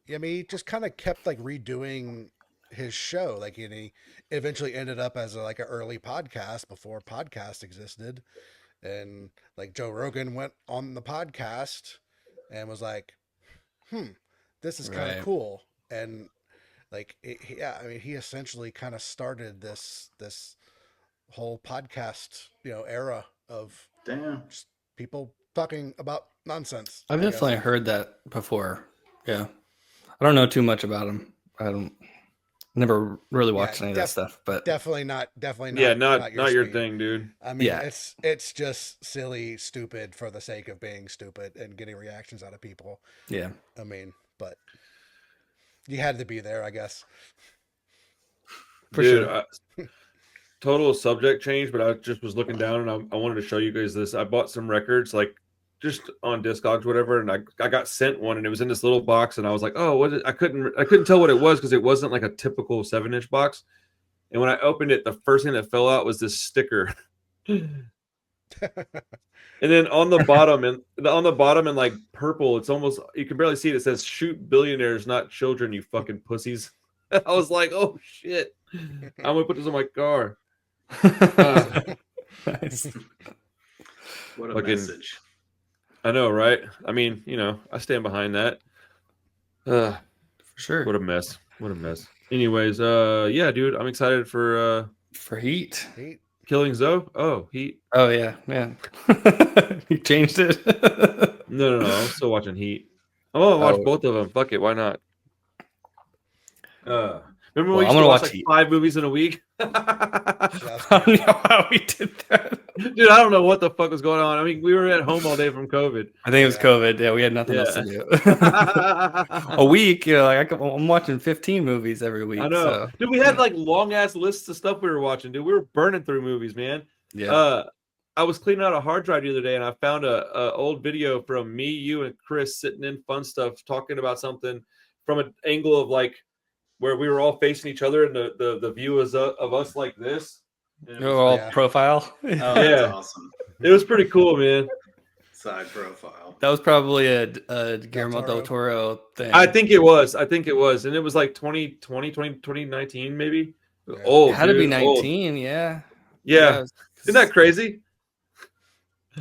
[SPEAKER 3] yeah, I mean he just kind of kept like redoing his show. Like and he eventually ended up as like an early podcast before podcast existed, and like Joe Rogan went on the podcast and was like, this is kind of
[SPEAKER 1] Right.
[SPEAKER 3] cool, and like yeah, I mean he essentially kind of started this whole podcast era of
[SPEAKER 2] Damn.
[SPEAKER 3] just people talking about nonsense.
[SPEAKER 1] I've
[SPEAKER 3] I guess.
[SPEAKER 1] definitely heard that before. Yeah. I don't know too much about him. I don't never really watched any of that stuff, but
[SPEAKER 3] definitely not
[SPEAKER 4] Yeah, not your
[SPEAKER 3] speed.
[SPEAKER 4] thing, dude.
[SPEAKER 3] I mean,
[SPEAKER 1] Yeah.
[SPEAKER 3] it's just silly, stupid for the sake of being stupid and getting reactions out of people.
[SPEAKER 1] yeah.
[SPEAKER 3] I mean, but you had to be there, I guess.
[SPEAKER 1] For
[SPEAKER 4] Dude,
[SPEAKER 1] sure.
[SPEAKER 4] Total subject change, but I just was looking down and I wanted to show you guys this. I bought some records like just on Discogs, whatever, and I got sent one and it was in this little box and I was like, oh, what is, I couldn't tell what it was because it wasn't like a typical 7-inch box. And when I opened it, the first thing that fell out was this sticker. And then on the bottom in like purple, it's almost you can barely see it. It says "Shoot billionaires, not children, you fucking pussies." I was like, "Oh shit!" I'm gonna put this on my car.
[SPEAKER 1] Nice.
[SPEAKER 2] What a
[SPEAKER 4] Fucking-
[SPEAKER 2] message.
[SPEAKER 4] I know, right? I mean, I stand behind that.
[SPEAKER 1] For sure.
[SPEAKER 4] What a mess! What a mess. Anyways, yeah, dude, I'm excited for
[SPEAKER 1] For Heat.
[SPEAKER 4] Killing Zoe. Oh, Heat.
[SPEAKER 1] Oh yeah, man. You changed it.
[SPEAKER 4] No, I'm still watching Heat. I'm gonna watch
[SPEAKER 1] Oh.
[SPEAKER 4] both of them. Fuck it, why not? Remember when
[SPEAKER 1] Well,
[SPEAKER 4] we used
[SPEAKER 1] I'm
[SPEAKER 4] to
[SPEAKER 1] gonna
[SPEAKER 4] watch
[SPEAKER 1] watch
[SPEAKER 4] like
[SPEAKER 1] Heat.
[SPEAKER 4] 5 movies in a week?
[SPEAKER 1] I don't know how we did that.
[SPEAKER 4] Dude, I don't know what the fuck was going on. I mean, we were at home all day from COVID.
[SPEAKER 1] I think it was COVID. Yeah, we had nothing else to do. A week, I'm watching 15 movies every week.
[SPEAKER 4] I know.
[SPEAKER 1] So.
[SPEAKER 4] Dude, we had like long ass lists of stuff we were watching, dude. We were burning through movies, man.
[SPEAKER 1] Yeah.
[SPEAKER 4] I was cleaning out a hard drive the other day and I found a old video from me, you, and Chris sitting in fun stuff talking about something from an angle of like where we were all facing each other and the view is of us like this. And it was
[SPEAKER 1] All
[SPEAKER 3] yeah.
[SPEAKER 1] profile.
[SPEAKER 2] Oh,
[SPEAKER 4] Yeah.
[SPEAKER 2] that's awesome.
[SPEAKER 4] It was pretty cool, man.
[SPEAKER 2] Side profile.
[SPEAKER 1] That was probably a Guillermo
[SPEAKER 3] Toro.
[SPEAKER 1] del Toro thing.
[SPEAKER 4] I think it was. And it was like 2019 maybe.
[SPEAKER 3] Yeah.
[SPEAKER 4] Old.
[SPEAKER 1] It had to be
[SPEAKER 4] dude, old.
[SPEAKER 1] 19. Yeah.
[SPEAKER 4] Yeah. Isn't that crazy?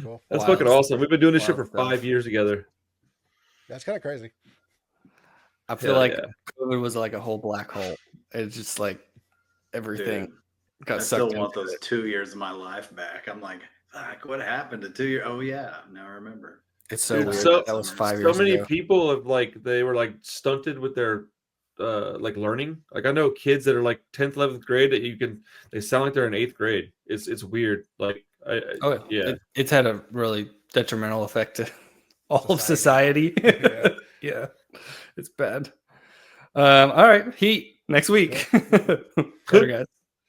[SPEAKER 3] Cool.
[SPEAKER 4] That's
[SPEAKER 1] Wild.
[SPEAKER 4] fucking awesome. We've been doing this shit for
[SPEAKER 1] Wild stuff.
[SPEAKER 4] 5 years together.
[SPEAKER 3] That's kind of crazy.
[SPEAKER 1] I feel
[SPEAKER 4] Hell
[SPEAKER 1] like
[SPEAKER 4] yeah.
[SPEAKER 1] COVID was like a whole black hole. It's just like everything
[SPEAKER 2] Dude, I
[SPEAKER 1] got
[SPEAKER 2] still
[SPEAKER 1] sucked
[SPEAKER 2] want
[SPEAKER 1] into
[SPEAKER 2] those
[SPEAKER 1] it.
[SPEAKER 2] 2 years of my life back. I'm like, fuck, what happened to 2 years? Oh yeah, now I remember.
[SPEAKER 1] It's so
[SPEAKER 4] Dude,
[SPEAKER 1] weird.
[SPEAKER 4] so-
[SPEAKER 1] That was 5
[SPEAKER 4] So
[SPEAKER 1] years
[SPEAKER 4] many
[SPEAKER 1] ago.
[SPEAKER 4] people have like they were like stunted with their like learning. Like I know kids that are like 10th, 11th grade that they sound like they're in 8th grade. It's weird. Like
[SPEAKER 1] Oh
[SPEAKER 4] yeah.
[SPEAKER 1] It's had a really detrimental effect to all of
[SPEAKER 3] Society.
[SPEAKER 1] society.
[SPEAKER 3] Yeah.
[SPEAKER 1] Yeah, it's bad. All right, Heat next week. Later, guys.